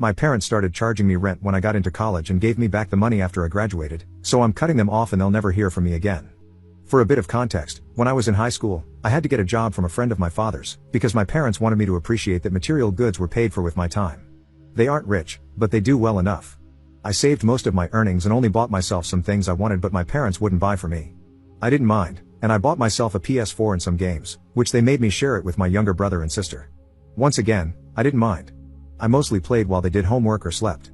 My parents started charging me rent when I got into college and gave me back the money after I graduated, so I'm cutting them off and they'll never hear from me again. For a bit of context, when I was in high school, I had to get a job from a friend of my father's, because my parents wanted me to appreciate that material goods were paid for with my time. They aren't rich, but they do well enough. I saved most of my earnings and only bought myself some things I wanted but my parents wouldn't buy for me. I didn't mind, and I bought myself a PS4 and some games, which they made me share it with my younger brother and sister. Once again, I didn't mind. I mostly played while they did homework or slept.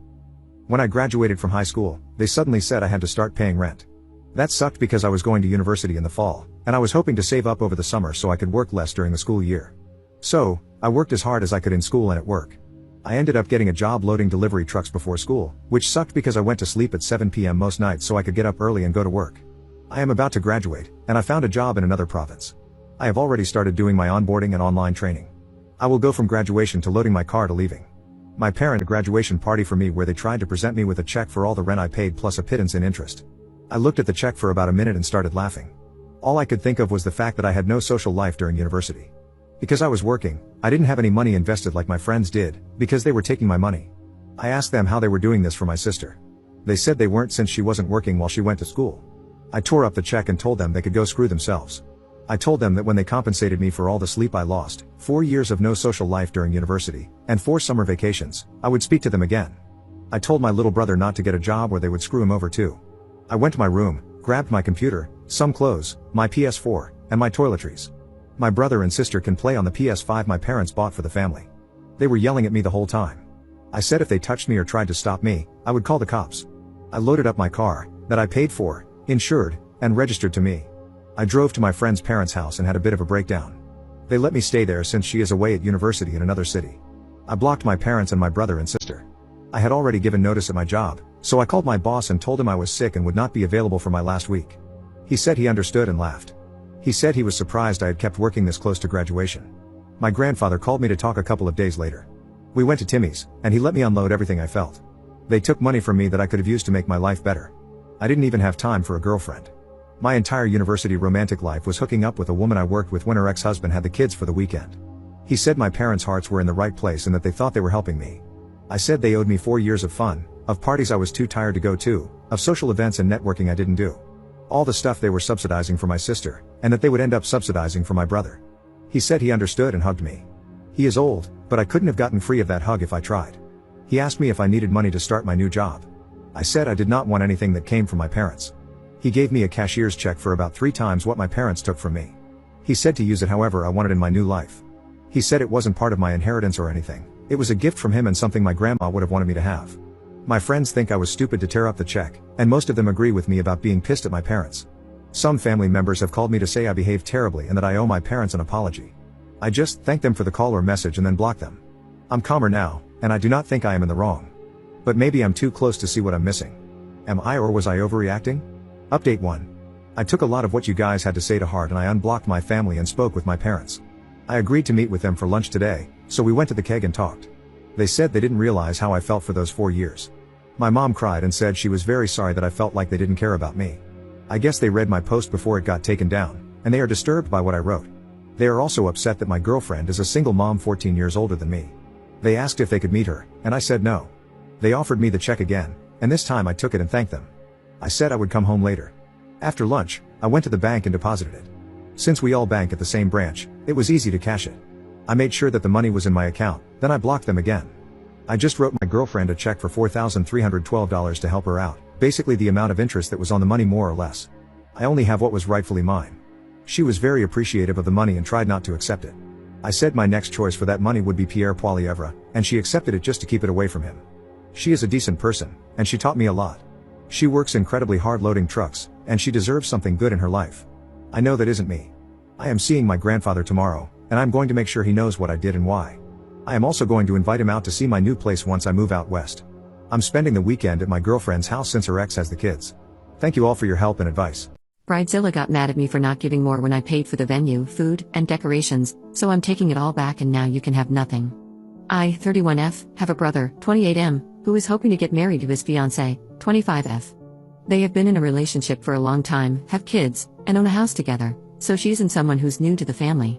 When I graduated from high school, they suddenly said I had to start paying rent. That sucked because I was going to university in the fall, and I was hoping to save up over the summer so I could work less during the school year. So, I worked as hard as I could in school and at work. I ended up getting a job loading delivery trucks before school, which sucked because I went to sleep at 7 p.m. most nights so I could get up early and go to work. I am about to graduate, and I found a job in another province. I have already started doing my onboarding and online training. I will go from graduation to loading my car to leaving. My parents had a graduation party for me where they tried to present me with a check for all the rent I paid plus a pittance in interest. I looked at the check for about a minute and started laughing. All I could think of was the fact that I had no social life during university. Because I was working, I didn't have any money invested like my friends did, because they were taking my money. I asked them how they were doing this for my sister. They said they weren't since she wasn't working while she went to school. I tore up the check and told them they could go screw themselves. I told them that when they compensated me for all the sleep I lost, 4 years of no social life during university, and 4 summer vacations, I would speak to them again. I told my little brother not to get a job where they would screw him over too. I went to my room, grabbed my computer, some clothes, my PS4, and my toiletries. My brother and sister can play on the PS5 my parents bought for the family. They were yelling at me the whole time. I said if they touched me or tried to stop me, I would call the cops. I loaded up my car, that I paid for, insured, and registered to me. I drove to my friend's parents' house and had a bit of a breakdown. They let me stay there since she is away at university in another city. I blocked my parents and my brother and sister. I had already given notice at my job, so I called my boss and told him I was sick and would not be available for my last week. He said he understood and laughed. He said he was surprised I had kept working this close to graduation. My grandfather called me to talk a couple of days later. We went to Timmy's, and he let me unload everything I felt. They took money from me that I could have used to make my life better. I didn't even have time for a girlfriend. My entire university romantic life was hooking up with a woman I worked with when her ex-husband had the kids for the weekend. He said my parents' hearts were in the right place and that they thought they were helping me. I said they owed me 4 years of fun, of parties I was too tired to go to, of social events and networking I didn't do. All the stuff they were subsidizing for my sister, and that they would end up subsidizing for my brother. He said he understood and hugged me. He is old, but I couldn't have gotten free of that hug if I tried. He asked me if I needed money to start my new job. I said I did not want anything that came from my parents. He gave me a cashier's check for about 3 times what my parents took from me. He said to use it however I wanted in my new life. He said it wasn't part of my inheritance or anything, it was a gift from him and something my grandma would have wanted me to have. My friends think I was stupid to tear up the check, and most of them agree with me about being pissed at my parents. Some family members have called me to say I behaved terribly and that I owe my parents an apology. I just thank them for the call or message and then block them. I'm calmer now, and I do not think I am in the wrong. But maybe I'm too close to see what I'm missing. Am I or was I overreacting? Update 1. I took a lot of what you guys had to say to heart and I unblocked my family and spoke with my parents. I agreed to meet with them for lunch today, so we went to the keg and talked. They said they didn't realize how I felt for those 4 years. My mom cried and said she was very sorry that I felt like they didn't care about me. I guess they read my post before it got taken down, and they are disturbed by what I wrote. They are also upset that my girlfriend is a single mom 14 years older than me. They asked if they could meet her, and I said no. They offered me the check again, and this time I took it and thanked them. I said I would come home later. After lunch, I went to the bank and deposited it. Since we all bank at the same branch, it was easy to cash it. I made sure that the money was in my account, then I blocked them again. I just wrote my girlfriend a check for $4,312 to help her out, basically the amount of interest that was on the money more or less. I only have what was rightfully mine. She was very appreciative of the money and tried not to accept it. I said my next choice for that money would be Pierre Poilievre, and she accepted it just to keep it away from him. She is a decent person, and she taught me a lot. She works incredibly hard loading trucks, and she deserves something good in her life. I know that isn't me. I am seeing my grandfather tomorrow, and I'm going to make sure he knows what I did and why. I am also going to invite him out to see my new place once I move out west. I'm spending the weekend at my girlfriend's house since her ex has the kids. Thank you all for your help and advice. Bridezilla got mad at me for not giving more when I paid for the venue, food, and decorations, so I'm taking it all back and now you can have nothing. I, 31F, have a brother, 28M, who is hoping to get married to his fiancée, 25F. They have been in a relationship for a long time, have kids, and own a house together, so she isn't someone who's new to the family.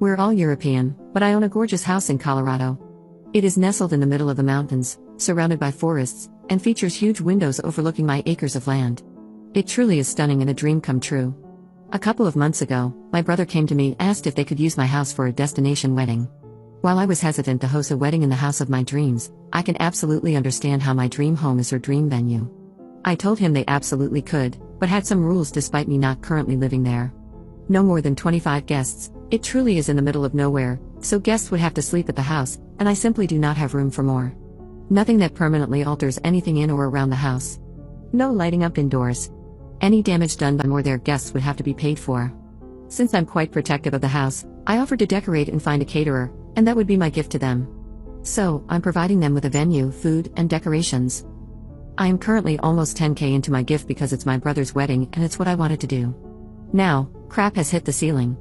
We're all European, but I own a gorgeous house in Colorado. It is nestled in the middle of the mountains, surrounded by forests, and features huge windows overlooking my acres of land. It truly is stunning and a dream come true. A couple of months ago, my brother came to me and asked if they could use my house for a destination wedding. While I was hesitant to host a wedding in the house of my dreams, I can absolutely understand how my dream home is her dream venue. I told him they absolutely could, but had some rules despite me not currently living there. No more than 25 guests, it truly is in the middle of nowhere, so guests would have to sleep at the house, and I simply do not have room for more. Nothing that permanently alters anything in or around the house. No lighting up indoors. Any damage done by more their guests would have to be paid for. Since I'm quite protective of the house, I offered to decorate and find a caterer, and that would be my gift to them. So, I'm providing them with a venue, food, and decorations. I am currently almost 10K into my gift because it's my brother's wedding and it's what I wanted to do. Now, crap has hit the ceiling.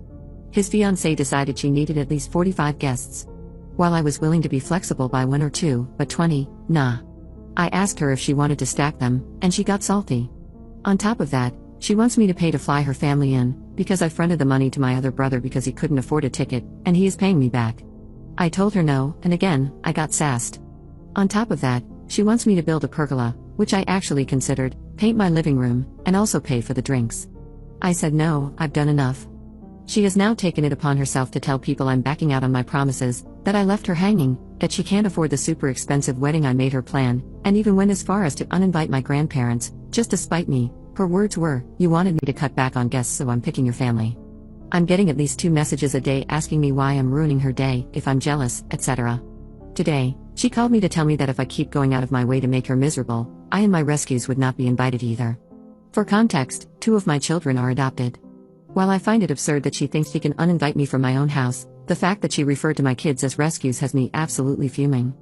His fiancée decided she needed at least 45 guests. While I was willing to be flexible by 1 or 2, but 20, nah. I asked her if she wanted to stack them, and she got salty. On top of that, she wants me to pay to fly her family in, because I fronted the money to my other brother because he couldn't afford a ticket, and he is paying me back. I told her no, and again, I got sassed. On top of that, she wants me to build a pergola, which I actually considered, paint my living room, and also pay for the drinks. I said no, I've done enough. She has now taken it upon herself to tell people I'm backing out on my promises, that I left her hanging, that she can't afford the super expensive wedding I made her plan, and even went as far as to uninvite my grandparents, just to spite me. Her words were, "You wanted me to cut back on guests, so I'm picking your family." I'm getting at least 2 messages a day asking me why I'm ruining her day, if I'm jealous, etc. Today, she called me to tell me that if I keep going out of my way to make her miserable, I and my rescues would not be invited either. For context, 2 of my children are adopted. While I find it absurd that she thinks she can uninvite me from my own house, the fact that she referred to my kids as rescues has me absolutely fuming.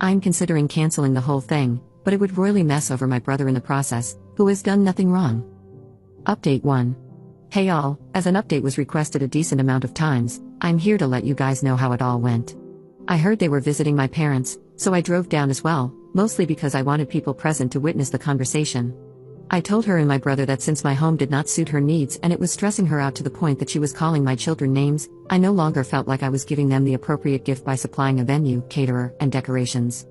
I'm considering canceling the whole thing, but it would royally mess over my brother in the process, who has done nothing wrong. Update 1. Hey all, as an update was requested a decent amount of times, I'm here to let you guys know how it all went. I heard they were visiting my parents, so I drove down as well, mostly because I wanted people present to witness the conversation. I told her and my brother that since my home did not suit her needs and it was stressing her out to the point that she was calling my children names, I no longer felt like I was giving them the appropriate gift by supplying a venue, caterer, and decorations.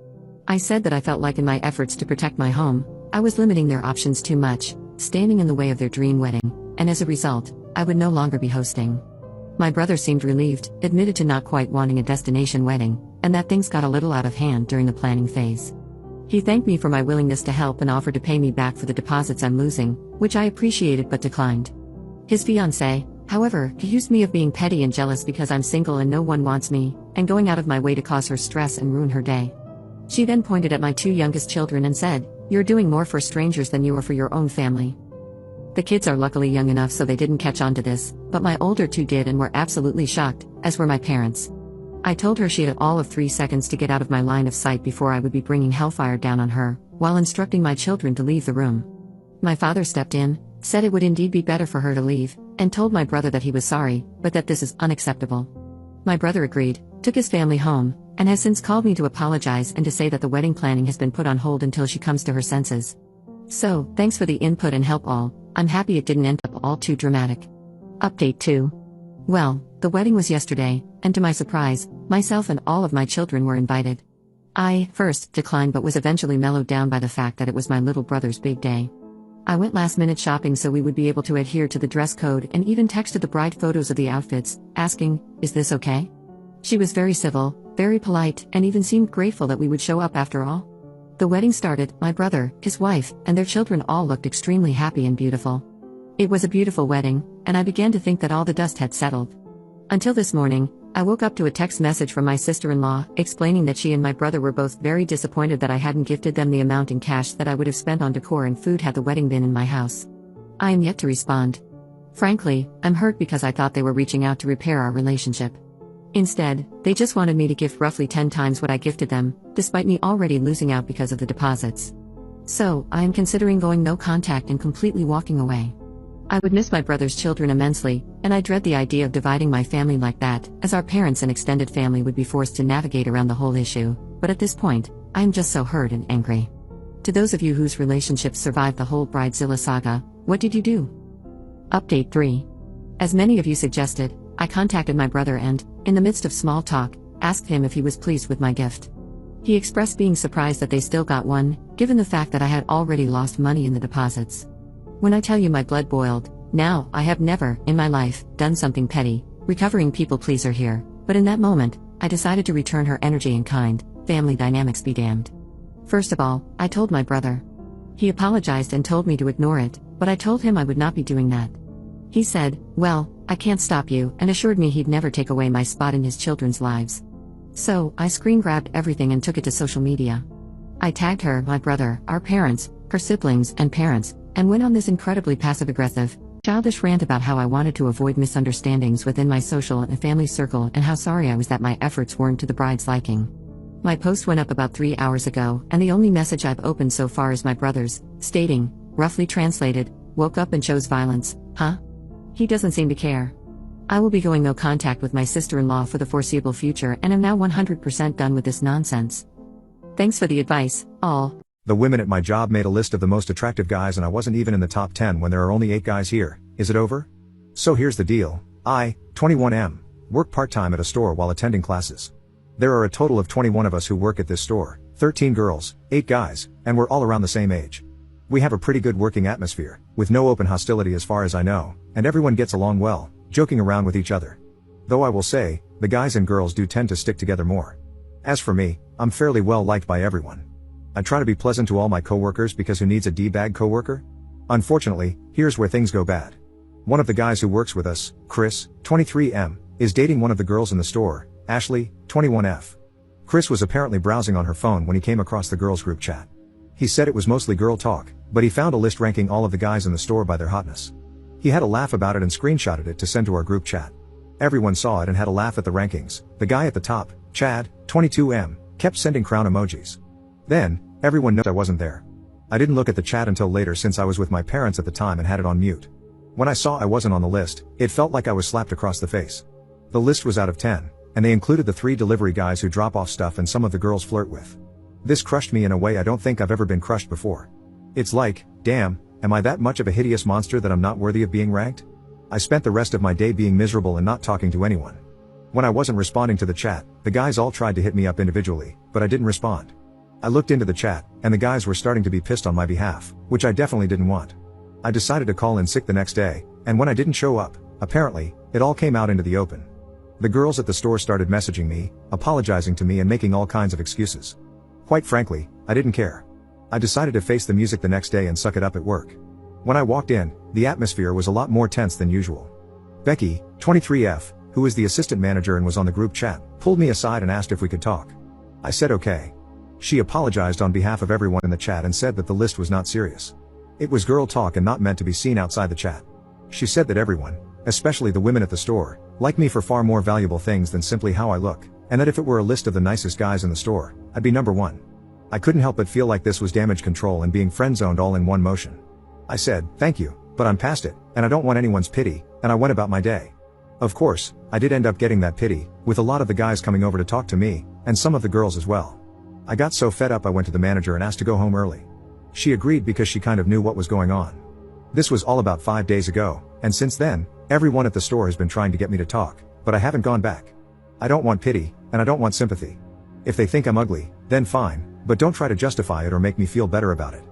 I said that I felt like in my efforts to protect my home, I was limiting their options too much, standing in the way of their dream wedding, and as a result, I would no longer be hosting. My brother seemed relieved, admitted to not quite wanting a destination wedding, and that things got a little out of hand during the planning phase. He thanked me for my willingness to help and offered to pay me back for the deposits I'm losing, which I appreciated but declined. His fiancée, however, accused me of being petty and jealous because I'm single and no one wants me, and going out of my way to cause her stress and ruin her day. She then pointed at my 2 youngest children and said, "You're doing more for strangers than you are for your own family." The kids are luckily young enough so they didn't catch on to this, but my older 2 did and were absolutely shocked, as were my parents. I told her she had all of 3 seconds to get out of my line of sight before I would be bringing hellfire down on her, while instructing my children to leave the room. My father stepped in, said it would indeed be better for her to leave, and told my brother that he was sorry, but that this is unacceptable. My brother agreed, took his family home, and has since called me to apologize and to say that the wedding planning has been put on hold until she comes to her senses. So, thanks for the input and help all, I'm happy it didn't end up all too dramatic. Update 2. Well, the wedding was yesterday, and to my surprise, myself and all of my children were invited. I, first, declined but was eventually mellowed down by the fact that it was my little brother's big day. I went last-minute shopping so we would be able to adhere to the dress code and even texted the bride photos of the outfits, asking, "Is this okay?" She was very civil, very polite, and even seemed grateful that we would show up after all. The wedding started, my brother, his wife, and their children all looked extremely happy and beautiful. It was a beautiful wedding, and I began to think that all the dust had settled. Until this morning, I woke up to a text message from my sister-in-law, explaining that she and my brother were both very disappointed that I hadn't gifted them the amount in cash that I would have spent on decor and food had the wedding been in my house. I am yet to respond. Frankly, I'm hurt because I thought they were reaching out to repair our relationship. Instead, they just wanted me to gift roughly 10 times what I gifted them, despite me already losing out because of the deposits. So, I am considering going no contact and completely walking away. I would miss my brother's children immensely, and I dread the idea of dividing my family like that, as our parents and extended family would be forced to navigate around the whole issue, but at this point, I am just so hurt and angry. To those of you whose relationships survived the whole Bridezilla saga, what did you do? Update 3. As many of you suggested, I contacted my brother and, in the midst of small talk, asked him if he was pleased with my gift. He expressed being surprised that they still got one, given the fact that I had already lost money in the deposits. When I tell you my blood boiled, now, I have never, in my life, done something petty, recovering people pleaser here, but in that moment, I decided to return her energy in kind. Family dynamics be damned. First of all, I told my brother. He apologized and told me to ignore it, but I told him I would not be doing that. He said, "Well, I can't stop you," and assured me he'd never take away my spot in his children's lives. So, I screen grabbed everything and took it to social media. I tagged her, my brother, our parents, her siblings, and parents, and went on this incredibly passive-aggressive, childish rant about how I wanted to avoid misunderstandings within my social and family circle and how sorry I was that my efforts weren't to the bride's liking. My post went up about 3 hours ago, and the only message I've opened so far is my brother's, stating, roughly translated, "Woke up and chose violence, huh?" He doesn't seem to care. I will be going no contact with my sister-in-law for the foreseeable future and am now 100% done with this nonsense. Thanks for the advice, all. The women at my job made a list of the most attractive guys and I wasn't even in the top 10 when there are only 8 guys here. Is it over? So here's the deal. I, 21M, work part-time at a store while attending classes. There are a total of 21 of us who work at this store, 13 girls, 8 guys, and we're all around the same age. We have a pretty good working atmosphere, with no open hostility as far as I know, and everyone gets along well, joking around with each other. Though I will say, the guys and girls do tend to stick together more. As for me, I'm fairly well liked by everyone. I try to be pleasant to all my coworkers because who needs a D-bag coworker? Unfortunately, here's where things go bad. One of the guys who works with us, Chris, 23M, is dating one of the girls in the store, Ashley, 21F. Chris was apparently browsing on her phone when he came across the girls' group chat. He said it was mostly girl talk, but he found a list ranking all of the guys in the store by their hotness. He had a laugh about it and screenshotted it to send to our group chat. Everyone saw it and had a laugh at the rankings. The guy at the top, Chad, 22M, kept sending crown emojis. Then, everyone knows I wasn't there. I didn't look at the chat until later since I was with my parents at the time and had it on mute. When I saw I wasn't on the list, it felt like I was slapped across the face. The list was out of 10, and they included the 3 delivery guys who drop off stuff and some of the girls flirt with. This crushed me in a way I don't think I've ever been crushed before. It's like, damn, am I that much of a hideous monster that I'm not worthy of being ranked? I spent the rest of my day being miserable and not talking to anyone. When I wasn't responding to the chat, the guys all tried to hit me up individually, but I didn't respond. I looked into the chat, and the guys were starting to be pissed on my behalf, which I definitely didn't want. I decided to call in sick the next day, and when I didn't show up, apparently, it all came out into the open. The girls at the store started messaging me, apologizing to me and making all kinds of excuses. Quite frankly, I didn't care. I decided to face the music the next day and suck it up at work. When I walked in, the atmosphere was a lot more tense than usual. Becky, 23F, who is the assistant manager and was on the group chat, pulled me aside and asked if we could talk. I said okay. She apologized on behalf of everyone in the chat and said that the list was not serious. It was girl talk and not meant to be seen outside the chat. She said that everyone, especially the women at the store, like me for far more valuable things than simply how I look, and that if it were a list of the nicest guys in the store, I'd be number 1. I couldn't help but feel like this was damage control and being friend-zoned all in one motion. I said, thank you, but I'm past it, and I don't want anyone's pity, and I went about my day. Of course, I did end up getting that pity, with a lot of the guys coming over to talk to me, and some of the girls as well. I got so fed up I went to the manager and asked to go home early. She agreed because she kind of knew what was going on. This was all about 5 days ago, and since then, everyone at the store has been trying to get me to talk, but I haven't gone back. I don't want pity, and I don't want sympathy. If they think I'm ugly, then fine, but don't try to justify it or make me feel better about it.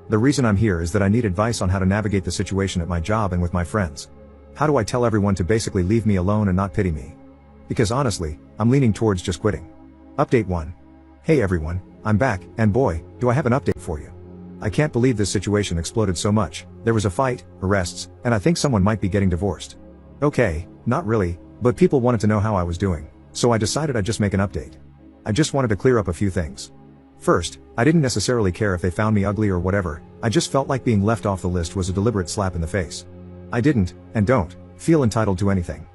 The reason I'm here is that I need advice on how to navigate the situation at my job and with my friends. How do I tell everyone to basically leave me alone and not pity me? Because honestly, I'm leaning towards just quitting. Update 1. Hey everyone, I'm back, and boy, do I have an update for you. I can't believe this situation exploded so much. There was a fight, arrests, and I think someone might be getting divorced. Okay, not really, but people wanted to know how I was doing, so I decided I'd just make an update. I just wanted to clear up a few things. First, I didn't necessarily care if they found me ugly or whatever, I just felt like being left off the list was a deliberate slap in the face. I didn't, and don't, feel entitled to anything.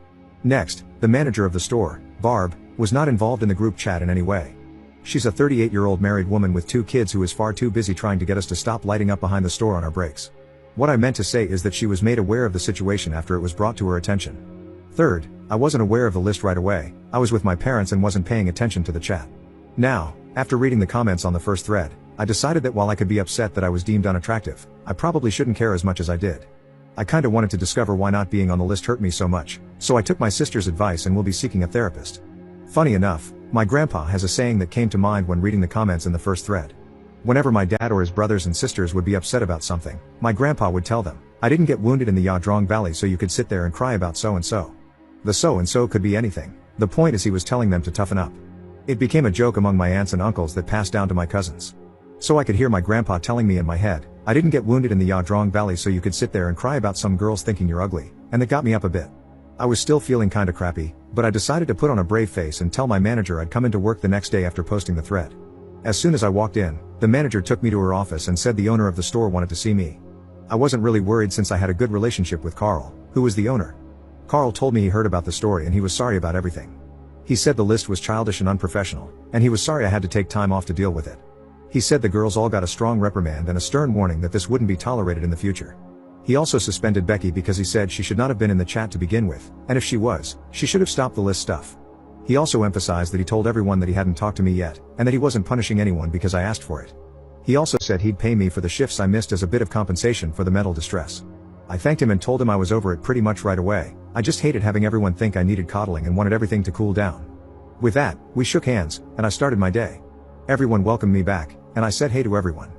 Next, the manager of the store, Barb, was not involved in the group chat in any way. She's a 38-year-old married woman with 2 kids who is far too busy trying to get us to stop lighting up behind the store on our breaks. What I meant to say is that she was made aware of the situation after it was brought to her attention. Third, I wasn't aware of the list right away, I was with my parents and wasn't paying attention to the chat. Now, after reading the comments on the first thread, I decided that while I could be upset that I was deemed unattractive, I probably shouldn't care as much as I did. I kinda wanted to discover why not being on the list hurt me so much, so I took my sister's advice and will be seeking a therapist. Funny enough, My grandpa has a saying that came to mind when reading the comments in the first thread. Whenever my dad or his brothers and sisters would be upset about something, my grandpa would tell them, "I didn't get wounded in the Yadrong Valley so you could sit there and cry about so-and-so." The so-and-so could be anything. The point is he was telling them to toughen up. It became a joke among my aunts and uncles that passed down to my cousins. So I could hear my grandpa telling me in my head, "I didn't get wounded in the Yadrong Valley so you could sit there and cry about some girls thinking you're ugly," and that got me up a bit. I was still feeling kinda crappy, but I decided to put on a brave face and tell my manager I'd come into work the next day after posting the thread. As soon as I walked in, the manager took me to her office and said the owner of the store wanted to see me. I wasn't really worried since I had a good relationship with Carl, who was the owner. Carl told me he heard about the story and he was sorry about everything. He said the list was childish and unprofessional, and he was sorry I had to take time off to deal with it. He said the girls all got a strong reprimand and a stern warning that this wouldn't be tolerated in the future. He also suspended Becky because he said she should not have been in the chat to begin with, and if she was, she should have stopped the list stuff. He also emphasized that he told everyone that he hadn't talked to me yet, and that he wasn't punishing anyone because I asked for it. He also said he'd pay me for the shifts I missed as a bit of compensation for the mental distress. I thanked him and told him I was over it pretty much right away. I just hated having everyone think I needed coddling and wanted everything to cool down. With that, we shook hands, and I started my day. Everyone welcomed me back, and I said hey to everyone.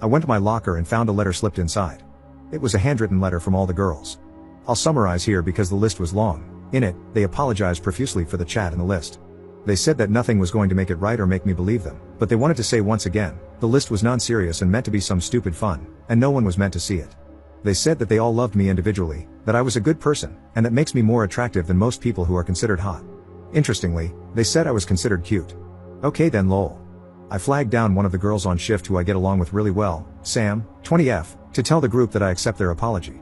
I went to my locker and found a letter slipped inside. It was a handwritten letter from all the girls. I'll summarize here because the list was long. In it, they apologized profusely for the chat in the list. They said that nothing was going to make it right or make me believe them, but they wanted to say once again, the list was non-serious and meant to be some stupid fun, and no one was meant to see it. They said that they all loved me individually, that I was a good person, and that makes me more attractive than most people who are considered hot. Interestingly, they said I was considered cute. Okay then lol. I flagged down one of the girls on shift who I get along with really well, Sam, 20F, to tell the group that I accept their apology.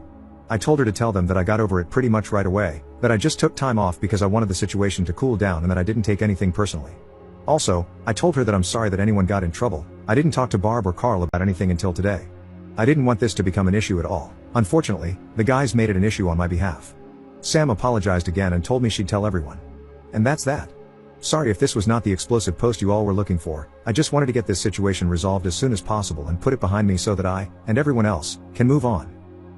I told her to tell them that I got over it pretty much right away, that I just took time off because I wanted the situation to cool down and that I didn't take anything personally. Also, I told her that I'm sorry that anyone got in trouble. I didn't talk to Barb or Carl about anything until today. I didn't want this to become an issue at all. Unfortunately, the guys made it an issue on my behalf. Sam apologized again and told me she'd tell everyone. And that's that. Sorry if this was not the explosive post you all were looking for. I just wanted to get this situation resolved as soon as possible and put it behind me so that I, and everyone else, can move on.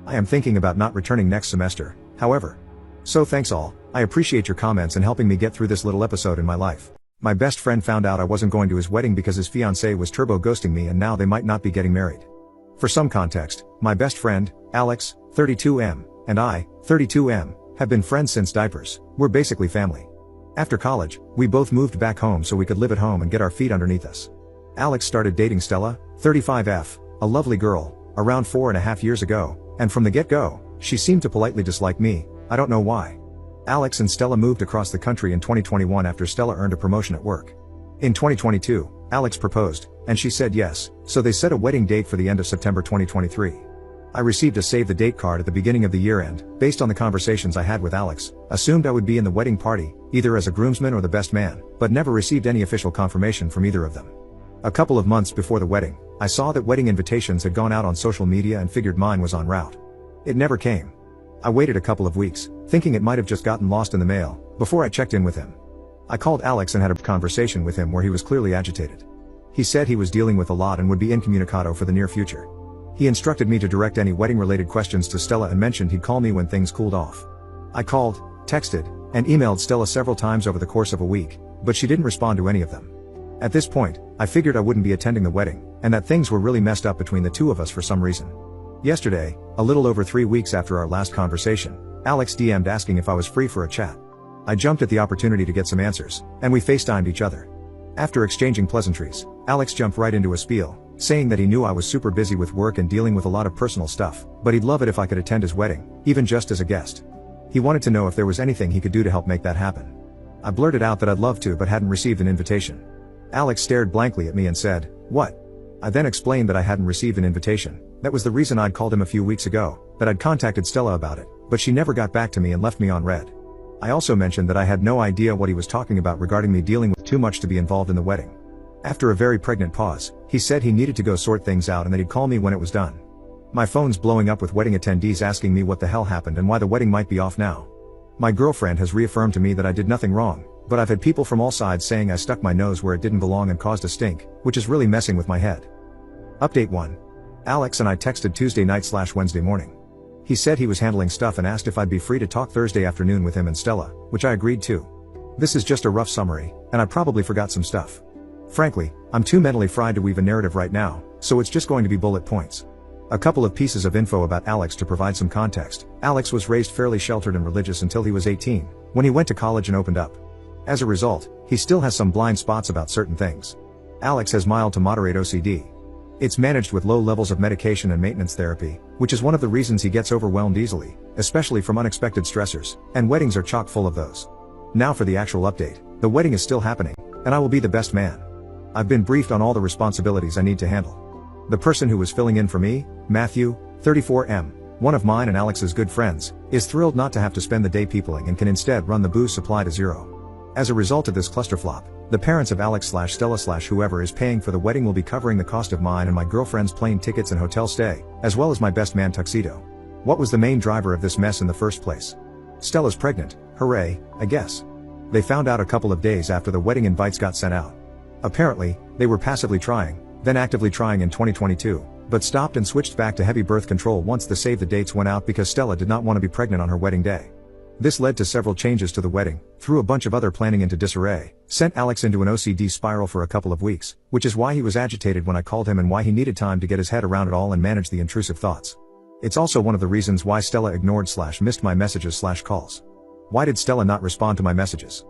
I am thinking about not returning next semester, however. So thanks all, I appreciate your comments and helping me get through this little episode in my life. My best friend found out I wasn't going to his wedding because his fiancée was turbo ghosting me and now they might not be getting married. For some context, my best friend, Alex, 32M, and I, 32M, have been friends since diapers. We're basically family. After college, we both moved back home so we could live at home and get our feet underneath us. Alex started dating Stella, 35F, a lovely girl, around 4.5 years ago, and from the get-go, she seemed to politely dislike me. I don't know why. Alex and Stella moved across the country in 2021 after Stella earned a promotion at work. In 2022, Alex proposed, and she said yes, so they set a wedding date for the end of September 2023. I received a save the date card at the beginning of the year and, based on the conversations I had with Alex, assumed I would be in the wedding party, either as a groomsman or the best man, but never received any official confirmation from either of them. A couple of months before the wedding, I saw that wedding invitations had gone out on social media and figured mine was en route. It never came. I waited a couple of weeks, thinking it might have just gotten lost in the mail, before I checked in with him. I called Alex and had a conversation with him where he was clearly agitated. He said he was dealing with a lot and would be incommunicado for the near future. He instructed me to direct any wedding-related questions to Stella and mentioned he'd call me when things cooled off. I called, texted, and emailed Stella several times over the course of a week, but she didn't respond to any of them. At this point, I figured I wouldn't be attending the wedding, and that things were really messed up between the two of us for some reason. Yesterday, a little over 3 weeks after our last conversation, Alex DM'd asking if I was free for a chat. I jumped at the opportunity to get some answers, and we FaceTimed each other. After exchanging pleasantries, Alex jumped right into a spiel, saying that he knew I was super busy with work and dealing with a lot of personal stuff, but he'd love it if I could attend his wedding, even just as a guest. He wanted to know if there was anything he could do to help make that happen. I blurted out that I'd love to but hadn't received an invitation. Alex stared blankly at me and said, "What?" I then explained that I hadn't received an invitation. That was the reason I'd called him a few weeks ago, that I'd contacted Stella about it, but she never got back to me and left me on red. I also mentioned that I had no idea what he was talking about regarding me dealing with too much to be involved in the wedding. After a very pregnant pause, he said he needed to go sort things out and that he'd call me when it was done. My phone's blowing up with wedding attendees asking me what the hell happened and why the wedding might be off now. My girlfriend has reaffirmed to me that I did nothing wrong, but I've had people from all sides saying I stuck my nose where it didn't belong and caused a stink, which is really messing with my head. Update 1. Alex and I texted Tuesday night/Wednesday morning. He said he was handling stuff and asked if I'd be free to talk Thursday afternoon with him and Stella, which I agreed to. This is just a rough summary, and I probably forgot some stuff. Frankly, I'm too mentally fried to weave a narrative right now, so it's just going to be bullet points. A couple of pieces of info about Alex to provide some context. Alex was raised fairly sheltered and religious until he was 18, when he went to college and opened up. As a result, he still has some blind spots about certain things. Alex has mild to moderate OCD. It's managed with low levels of medication and maintenance therapy, which is one of the reasons he gets overwhelmed easily, especially from unexpected stressors, and weddings are chock full of those. Now for the actual update. The wedding is still happening, and I will be the best man. I've been briefed on all the responsibilities I need to handle. The person who was filling in for me, Matthew, 34M, one of mine and Alex's good friends, is thrilled not to have to spend the day peopling and can instead run the booze supply to zero. As a result of this clusterflop, the parents of Alex/Stella/whoever is paying for the wedding will be covering the cost of mine and my girlfriend's plane tickets and hotel stay, as well as my best man tuxedo. What was the main driver of this mess in the first place? Stella's pregnant, hooray, I guess. They found out a couple of days after the wedding invites got sent out. Apparently, they were passively trying, then actively trying in 2022, but stopped and switched back to heavy birth control once the save the dates went out because Stella did not want to be pregnant on her wedding day. This led to several changes to the wedding, threw a bunch of other planning into disarray, sent Alex into an OCD spiral for a couple of weeks, which is why he was agitated when I called him and why he needed time to get his head around it all and manage the intrusive thoughts. It's also one of the reasons why Stella ignored/missed my messages/calls. Why did Stella not respond to my messages?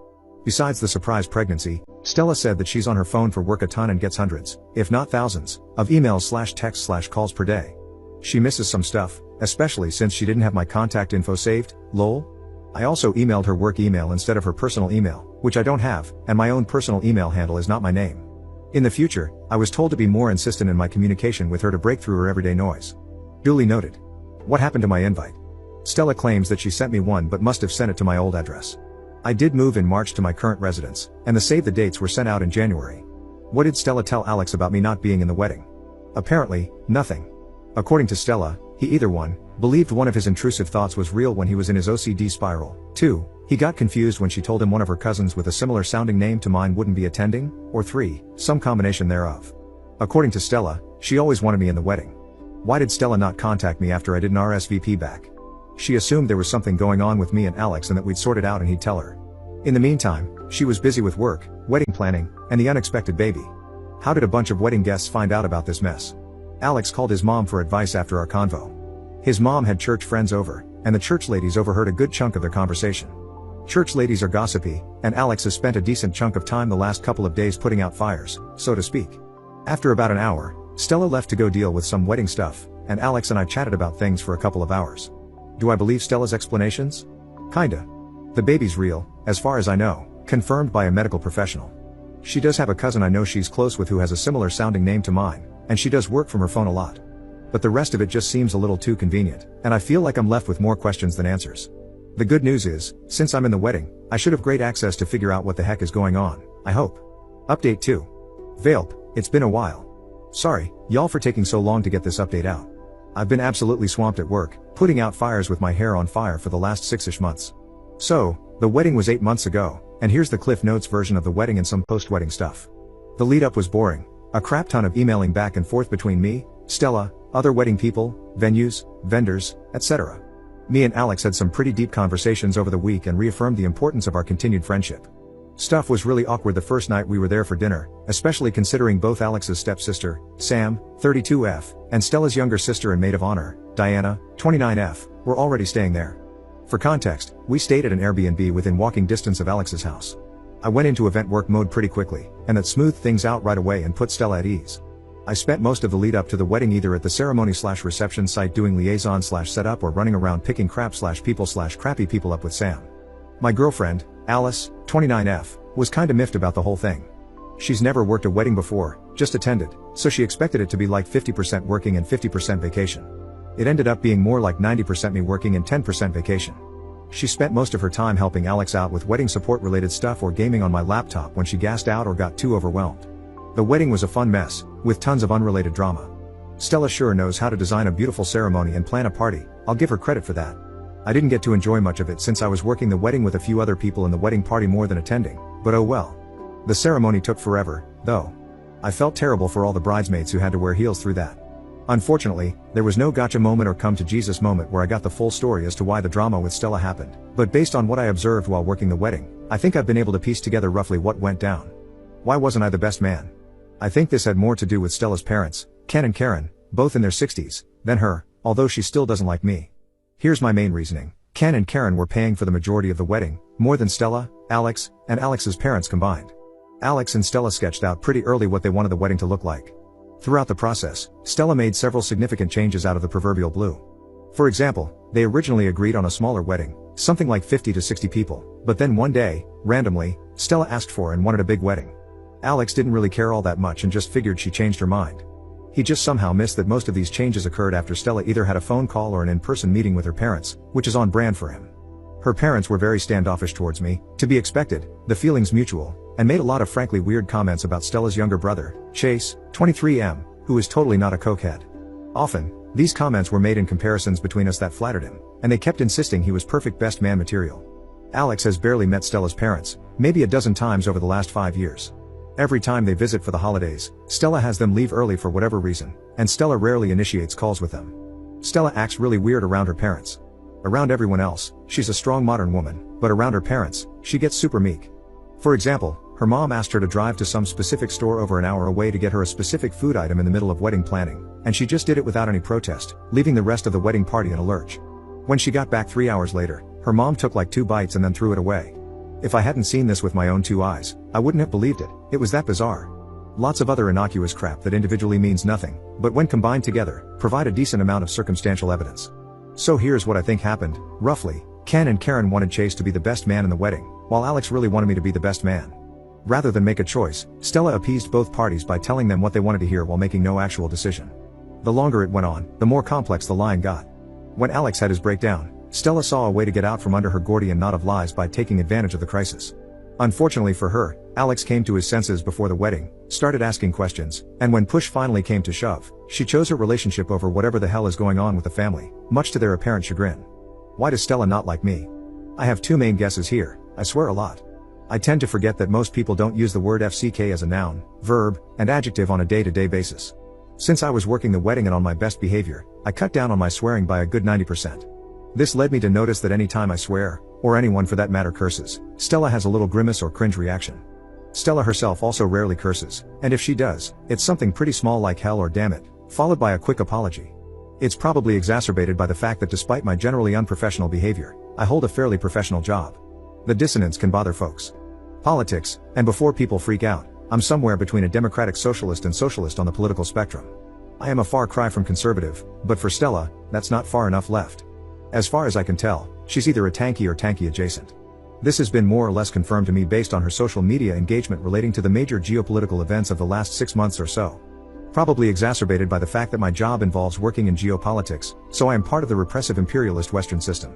Besides the surprise pregnancy, Stella said that she's on her phone for work a ton and gets hundreds, if not thousands, of emails/texts/calls per day. She misses some stuff, especially since she didn't have my contact info saved, lol. I also emailed her work email instead of her personal email, which I don't have, and my own personal email handle is not my name. In the future, I was told to be more insistent in my communication with her to break through her everyday noise. Duly noted. What happened to my invite? Stella claims that she sent me one but must have sent it to my old address. I did move in March to my current residence, and the save the dates were sent out in January. What did Stella tell Alex about me not being in the wedding? Apparently, nothing. According to Stella, he either 1, believed one of his intrusive thoughts was real when he was in his OCD spiral, 2, he got confused when she told him one of her cousins with a similar sounding name to mine wouldn't be attending, or 3, some combination thereof. According to Stella, she always wanted me in the wedding. Why did Stella not contact me after I didn't RSVP back? She assumed there was something going on with me and Alex and that we'd sort it out and he'd tell her. In the meantime, she was busy with work, wedding planning, and the unexpected baby. How did a bunch of wedding guests find out about this mess? Alex called his mom for advice after our convo. His mom had church friends over, and the church ladies overheard a good chunk of their conversation. Church ladies are gossipy, and Alex has spent a decent chunk of time the last couple of days putting out fires, so to speak. After about an hour, Stella left to go deal with some wedding stuff, and Alex and I chatted about things for a couple of hours. Do I believe Stella's explanations? Kinda. The baby's real, as far as I know, confirmed by a medical professional. She does have a cousin I know she's close with who has a similar sounding name to mine, and she does work from her phone a lot. But the rest of it just seems a little too convenient, and I feel like I'm left with more questions than answers. The good news is, since I'm in the wedding, I should have great access to figure out what the heck is going on, I hope. Update 2. Vailp, it's been a while. Sorry, y'all for taking so long to get this update out. I've been absolutely swamped at work, putting out fires with my hair on fire for the last 6-ish months. So, the wedding was 8 months ago, and here's the Cliff Notes version of the wedding and some post-wedding stuff. The lead-up was boring, a crap ton of emailing back and forth between me, Stella, other wedding people, venues, vendors, etc. Me and Alex had some pretty deep conversations over the week and reaffirmed the importance of our continued friendship. Stuff was really awkward the first night we were there for dinner, especially considering both Alex's stepsister, Sam, 32F, and Stella's younger sister and maid of honor, Diana, 29F, were already staying there. For context, we stayed at an Airbnb within walking distance of Alex's house. I went into event work mode pretty quickly, and that smoothed things out right away and put Stella at ease. I spent most of the lead up to the wedding either at the ceremony/reception site doing liaison/setup or running around picking crap/people/crappy people up with Sam. My girlfriend, Alice, 29F, was kinda miffed about the whole thing. She's never worked a wedding before, just attended, so she expected it to be like 50% working and 50% vacation. It ended up being more like 90% me working and 10% vacation. She spent most of her time helping Alex out with wedding support related stuff or gaming on my laptop when she gassed out or got too overwhelmed. The wedding was a fun mess, with tons of unrelated drama. Stella sure knows how to design a beautiful ceremony and plan a party, I'll give her credit for that. I didn't get to enjoy much of it since I was working the wedding with a few other people in the wedding party more than attending, but oh well. The ceremony took forever, though. I felt terrible for all the bridesmaids who had to wear heels through that. Unfortunately, there was no gotcha moment or come to Jesus moment where I got the full story as to why the drama with Stella happened, but based on what I observed while working the wedding, I think I've been able to piece together roughly what went down. Why wasn't I the best man? I think this had more to do with Stella's parents, Ken and Karen, both in their 60s, than her, although she still doesn't like me. Here's my main reasoning. Ken and Karen were paying for the majority of the wedding, more than Stella, Alex, and Alex's parents combined. Alex and Stella sketched out pretty early what they wanted the wedding to look like. Throughout the process, Stella made several significant changes out of the proverbial blue. For example, they originally agreed on a smaller wedding, something like 50 to 60 people, but then one day, randomly, Stella asked for and wanted a big wedding. Alex didn't really care all that much and just figured she changed her mind. He just somehow missed that most of these changes occurred after Stella either had a phone call or an in-person meeting with her parents, which is on brand for him. Her parents were very standoffish towards me, to be expected, the feelings mutual, and made a lot of frankly weird comments about Stella's younger brother, Chase, 23M, who is totally not a cokehead. Often, these comments were made in comparisons between us that flattered him, and they kept insisting he was perfect best man material. Alex has barely met Stella's parents, maybe a dozen times over the last 5 years. Every time they visit for the holidays, Stella has them leave early for whatever reason, and Stella rarely initiates calls with them. Stella acts really weird around her parents. Around everyone else, she's a strong modern woman, but around her parents, she gets super meek. For example, her mom asked her to drive to some specific store over an hour away to get her a specific food item in the middle of wedding planning, and she just did it without any protest, leaving the rest of the wedding party in a lurch. When she got back 3 hours later, her mom took like 2 bites and then threw it away. If I hadn't seen this with my own 2 eyes, I wouldn't have believed it, it was that bizarre. Lots of other innocuous crap that individually means nothing, but when combined together, provide a decent amount of circumstantial evidence. So here's what I think happened, roughly. Ken and Karen wanted Chase to be the best man in the wedding, while Alex really wanted me to be the best man. Rather than make a choice, Stella appeased both parties by telling them what they wanted to hear while making no actual decision. The longer it went on, the more complex the lying got. When Alex had his breakdown, Stella saw a way to get out from under her Gordian knot of lies by taking advantage of the crisis. Unfortunately for her, Alex came to his senses before the wedding, started asking questions, and when push finally came to shove, she chose her relationship over whatever the hell is going on with the family, much to their apparent chagrin. Why does Stella not like me? I have 2 main guesses here. I swear a lot. I tend to forget that most people don't use the word FCK as a noun, verb, and adjective on a day-to-day basis. Since I was working the wedding and on my best behavior, I cut down on my swearing by a good 90%. This led me to notice that any time I swear, or anyone for that matter curses, Stella has a little grimace or cringe reaction. Stella herself also rarely curses, and if she does, it's something pretty small like hell or damn it, followed by a quick apology. It's probably exacerbated by the fact that despite my generally unprofessional behavior, I hold a fairly professional job. The dissonance can bother folks. Politics, and before people freak out, I'm somewhere between a democratic socialist and socialist on the political spectrum. I am a far cry from conservative, but for Stella, that's not far enough left. As far as I can tell, she's either a tanky or tanky adjacent. This has been more or less confirmed to me based on her social media engagement relating to the major geopolitical events of the last 6 months or so. Probably exacerbated by the fact that my job involves working in geopolitics, so I am part of the repressive imperialist Western system.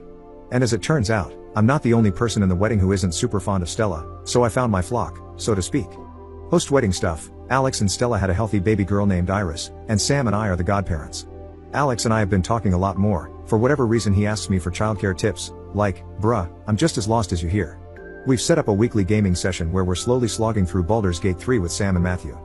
And as it turns out, I'm not the only person in the wedding who isn't super fond of Stella, so I found my flock, so to speak. Post-wedding stuff, Alex and Stella had a healthy baby girl named Iris, and Sam and I are the godparents. Alex and I have been talking a lot more. For whatever reason he asks me for childcare tips, like, bruh, I'm just as lost as you hear. We've set up a weekly gaming session where we're slowly slogging through Baldur's Gate 3 with Sam and Matthew.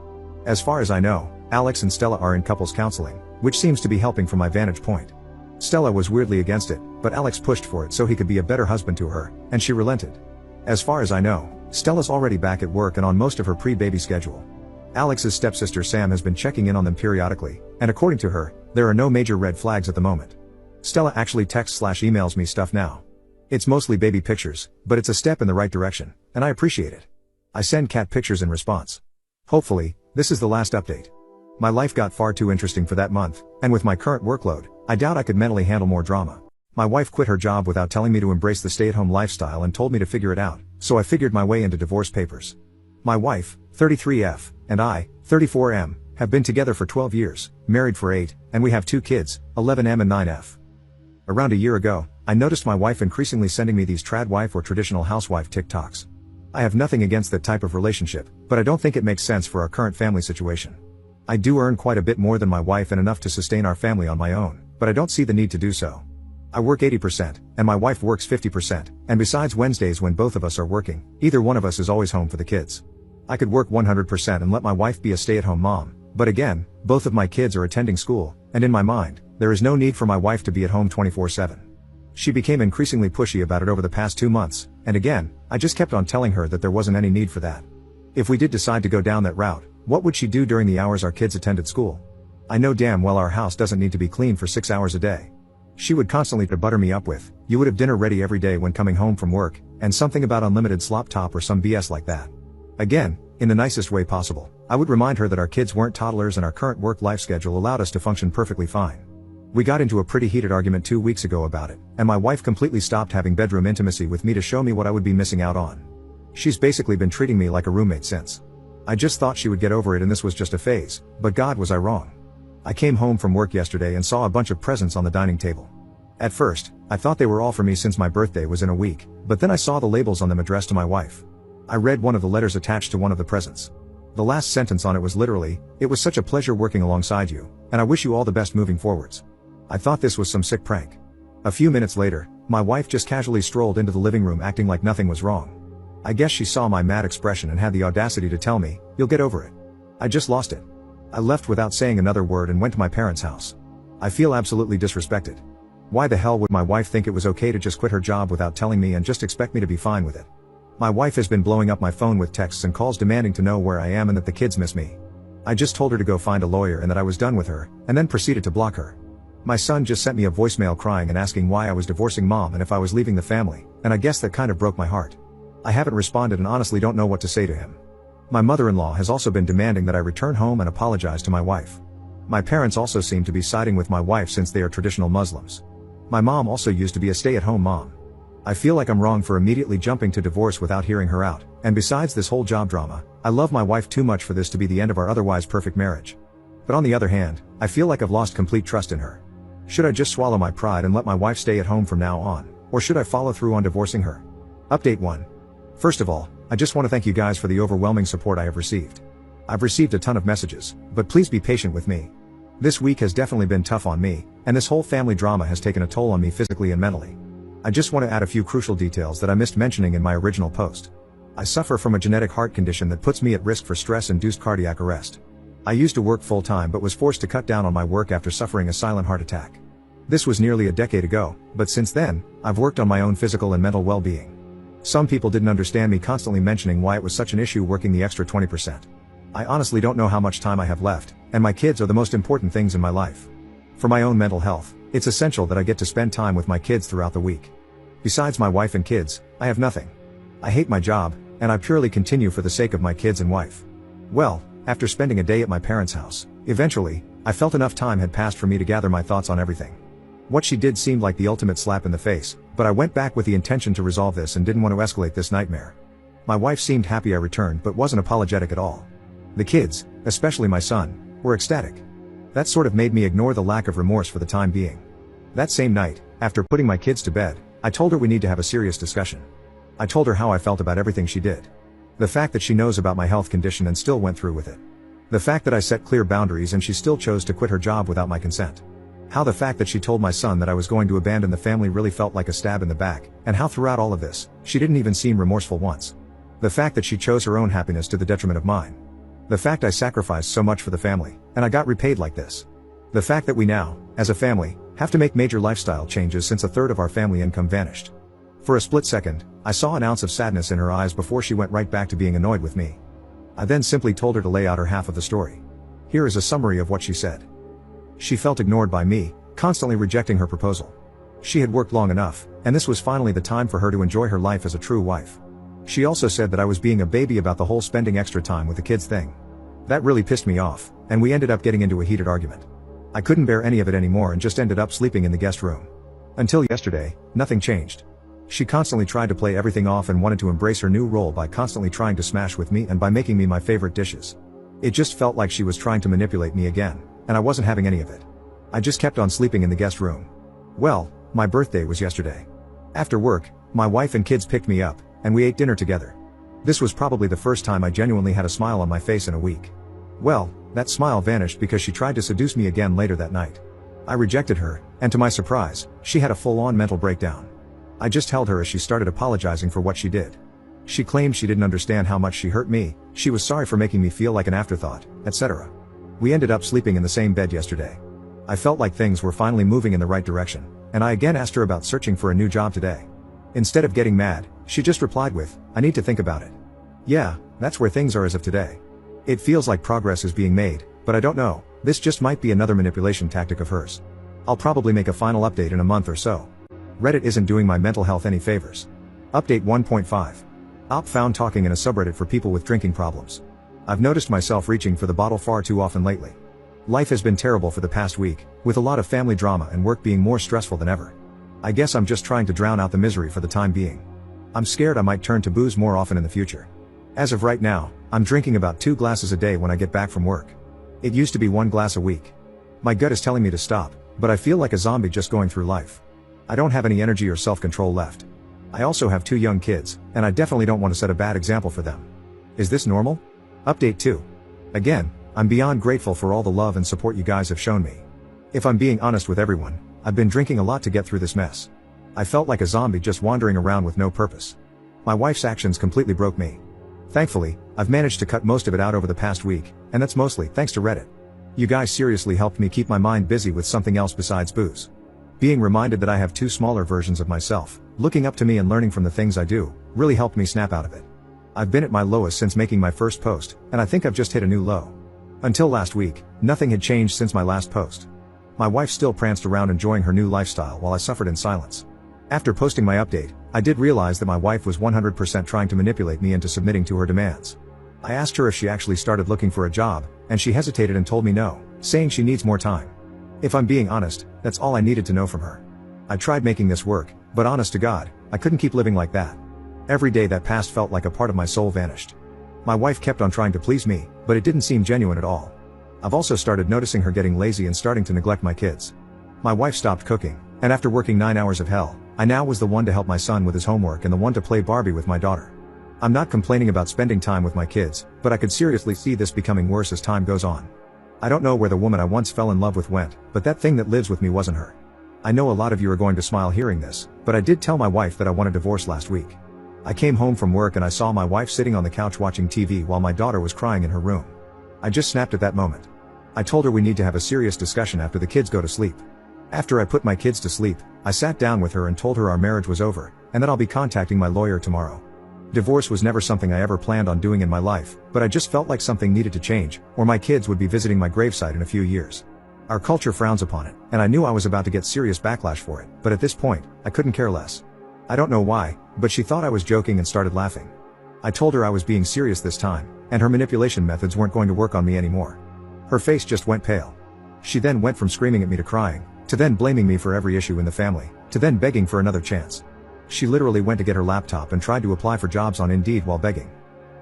As far as I know, Alex and Stella are in couples counseling, which seems to be helping from my vantage point. Stella was weirdly against it, but Alex pushed for it so he could be a better husband to her, and she relented. As far as I know, Stella's already back at work and on most of her pre-baby schedule. Alex's stepsister Sam has been checking in on them periodically, and according to her, there are no major red flags at the moment. Stella actually texts/emails me stuff now. It's mostly baby pictures, but it's a step in the right direction, and I appreciate it. I send cat pictures in response. Hopefully, this is the last update. My life got far too interesting for that month, and with my current workload, I doubt I could mentally handle more drama. My wife quit her job without telling me to embrace the stay-at-home lifestyle and told me to figure it out, so I figured my way into divorce papers. My wife, 33F, and I, 34M, have been together for 12 years, married for 8, and we have 2 kids, 11M and 9F. Around a year ago, I noticed my wife increasingly sending me these trad wife or traditional housewife TikToks. I have nothing against that type of relationship, but I don't think it makes sense for our current family situation. I do earn quite a bit more than my wife and enough to sustain our family on my own, but I don't see the need to do so. I work 80%, and my wife works 50%, and besides Wednesdays when both of us are working, either one of us is always home for the kids. I could work 100% and let my wife be a stay-at-home mom, But again, both of my kids are attending school, and in my mind, there is no need for my wife to be at home 24/7. She became increasingly pushy about it over the past 2 months, and again, I just kept on telling her that there wasn't any need for that. If we did decide to go down that route, what would she do during the hours our kids attended school? I know damn well our house doesn't need to be clean for 6 hours a day. She would constantly butter me up with, "You would have dinner ready every day when coming home from work," and something about unlimited slop top or some BS like that. Again, in the nicest way possible, I would remind her that our kids weren't toddlers and our current work-life schedule allowed us to function perfectly fine. We got into a pretty heated argument 2 weeks ago about it, and my wife completely stopped having bedroom intimacy with me to show me what I would be missing out on. She's basically been treating me like a roommate since. I just thought she would get over it and this was just a phase, but God, was I wrong. I came home from work yesterday and saw a bunch of presents on the dining table. At first, I thought they were all for me since my birthday was in a week, but then I saw the labels on them addressed to my wife. I read one of the letters attached to one of the presents. The last sentence on it was literally, "It was such a pleasure working alongside you, and I wish you all the best moving forwards." I thought this was some sick prank. A few minutes later, my wife just casually strolled into the living room acting like nothing was wrong. I guess she saw my mad expression and had the audacity to tell me, "You'll get over it." I just lost it. I left without saying another word and went to my parents' house. I feel absolutely disrespected. Why the hell would my wife think it was okay to just quit her job without telling me and just expect me to be fine with it? My wife has been blowing up my phone with texts and calls demanding to know where I am and that the kids miss me. I just told her to go find a lawyer and that I was done with her, and then proceeded to block her. My son just sent me a voicemail crying and asking why I was divorcing mom and if I was leaving the family, and I guess that kind of broke my heart. I haven't responded and honestly don't know what to say to him. My mother-in-law has also been demanding that I return home and apologize to my wife. My parents also seem to be siding with my wife since they are traditional Muslims. My mom also used to be a stay-at-home mom. I feel like I'm wrong for immediately jumping to divorce without hearing her out, and besides this whole job drama, I love my wife too much for this to be the end of our otherwise perfect marriage. But on the other hand, I feel like I've lost complete trust in her. Should I just swallow my pride and let my wife stay at home from now on, or should I follow through on divorcing her? Update 1. First of all, I just want to thank you guys for the overwhelming support I have received. I've received a ton of messages, but please be patient with me. This week has definitely been tough on me, and this whole family drama has taken a toll on me physically and mentally. I just want to add a few crucial details that I missed mentioning in my original post. I suffer from a genetic heart condition that puts me at risk for stress-induced cardiac arrest. I used to work full-time but was forced to cut down on my work after suffering a silent heart attack. This was nearly a decade ago, but since then, I've worked on my own physical and mental well-being. Some people didn't understand me constantly mentioning why it was such an issue working the extra 20%. I honestly don't know how much time I have left, and my kids are the most important things in my life. For my own mental health, it's essential that I get to spend time with my kids throughout the week. Besides my wife and kids, I have nothing. I hate my job, and I purely continue for the sake of my kids and wife. Well, after spending a day at my parents' house, eventually, I felt enough time had passed for me to gather my thoughts on everything. What she did seemed like the ultimate slap in the face, but I went back with the intention to resolve this and didn't want to escalate this nightmare. My wife seemed happy I returned but wasn't apologetic at all. The kids, especially my son, were ecstatic. That sort of made me ignore the lack of remorse for the time being. That same night, after putting my kids to bed, I told her we need to have a serious discussion. I told her how I felt about everything she did. The fact that she knows about my health condition and still went through with it. The fact that I set clear boundaries and she still chose to quit her job without my consent. How the fact that she told my son that I was going to abandon the family really felt like a stab in the back, and how throughout all of this, she didn't even seem remorseful once. The fact that she chose her own happiness to the detriment of mine. The fact I sacrificed so much for the family, and I got repaid like this. The fact that we now, as a family, have to make major lifestyle changes since a third of our family income vanished. For a split second, I saw an ounce of sadness in her eyes before she went right back to being annoyed with me. I then simply told her to lay out her half of the story. Here is a summary of what she said. She felt ignored by me, constantly rejecting her proposal. She had worked long enough, and this was finally the time for her to enjoy her life as a true wife. She also said that I was being a baby about the whole spending extra time with the kids thing. That really pissed me off, and we ended up getting into a heated argument. I couldn't bear any of it anymore and just ended up sleeping in the guest room. Until yesterday, nothing changed. She constantly tried to play everything off and wanted to embrace her new role by constantly trying to smash with me and by making me my favorite dishes. It just felt like she was trying to manipulate me again, and I wasn't having any of it. I just kept on sleeping in the guest room. Well, my birthday was yesterday. After work, my wife and kids picked me up, and we ate dinner together. This was probably the first time I genuinely had a smile on my face in a week. Well, that smile vanished because she tried to seduce me again later that night. I rejected her, and to my surprise, she had a full-on mental breakdown. I just held her as she started apologizing for what she did. She claimed she didn't understand how much she hurt me, she was sorry for making me feel like an afterthought, etc. We ended up sleeping in the same bed yesterday. I felt like things were finally moving in the right direction, and I again asked her about searching for a new job today. Instead of getting mad, she just replied with, "I need to think about it." Yeah, that's where things are as of today. It feels like progress is being made, but I don't know, this just might be another manipulation tactic of hers. I'll probably make a final update in a month or so. Reddit isn't doing my mental health any favors. Update 1.5. Op found talking in a subreddit for people with drinking problems. I've noticed myself reaching for the bottle far too often lately. Life has been terrible for the past week, with a lot of family drama and work being more stressful than ever. I guess I'm just trying to drown out the misery for the time being. I'm scared I might turn to booze more often in the future. As of right now, I'm drinking about 2 glasses a day when I get back from work. It used to be 1 glass a week. My gut is telling me to stop, but I feel like a zombie just going through life. I don't have any energy or self-control left. I also have 2 young kids, and I definitely don't want to set a bad example for them. Is this normal? Update 2. Again, I'm beyond grateful for all the love and support you guys have shown me. If I'm being honest with everyone, I've been drinking a lot to get through this mess. I felt like a zombie just wandering around with no purpose. My wife's actions completely broke me. Thankfully, I've managed to cut most of it out over the past week, and that's mostly thanks to Reddit. You guys seriously helped me keep my mind busy with something else besides booze. Being reminded that I have 2 smaller versions of myself, looking up to me and learning from the things I do, really helped me snap out of it. I've been at my lowest since making my first post, and I think I've just hit a new low. Until last week, nothing had changed since my last post. My wife still pranced around enjoying her new lifestyle while I suffered in silence. After posting my update, I did realize that my wife was 100% trying to manipulate me into submitting to her demands. I asked her if she actually started looking for a job, and she hesitated and told me no, saying she needs more time. If I'm being honest, that's all I needed to know from her. I tried making this work, but honest to God, I couldn't keep living like that. Every day that passed felt like a part of my soul vanished. My wife kept on trying to please me, but it didn't seem genuine at all. I've also started noticing her getting lazy and starting to neglect my kids. My wife stopped cooking, and after working 9 hours of hell, I now was the one to help my son with his homework and the one to play Barbie with my daughter. I'm not complaining about spending time with my kids, but I could seriously see this becoming worse as time goes on. I don't know where the woman I once fell in love with went, but that thing that lives with me wasn't her. I know a lot of you are going to smile hearing this, but I did tell my wife that I want a divorce last week. I came home from work and I saw my wife sitting on the couch watching TV while my daughter was crying in her room. I just snapped at that moment. I told her we need to have a serious discussion after the kids go to sleep. After I put my kids to sleep, I sat down with her and told her our marriage was over, and that I'll be contacting my lawyer tomorrow. Divorce was never something I ever planned on doing in my life, but I just felt like something needed to change, or my kids would be visiting my gravesite in a few years. Our culture frowns upon it, and I knew I was about to get serious backlash for it, but at this point, I couldn't care less. I don't know why, but she thought I was joking and started laughing. I told her I was being serious this time, and her manipulation methods weren't going to work on me anymore. Her face just went pale. She then went from screaming at me to crying, to then blaming me for every issue in the family, to then begging for another chance. She literally went to get her laptop and tried to apply for jobs on Indeed while begging.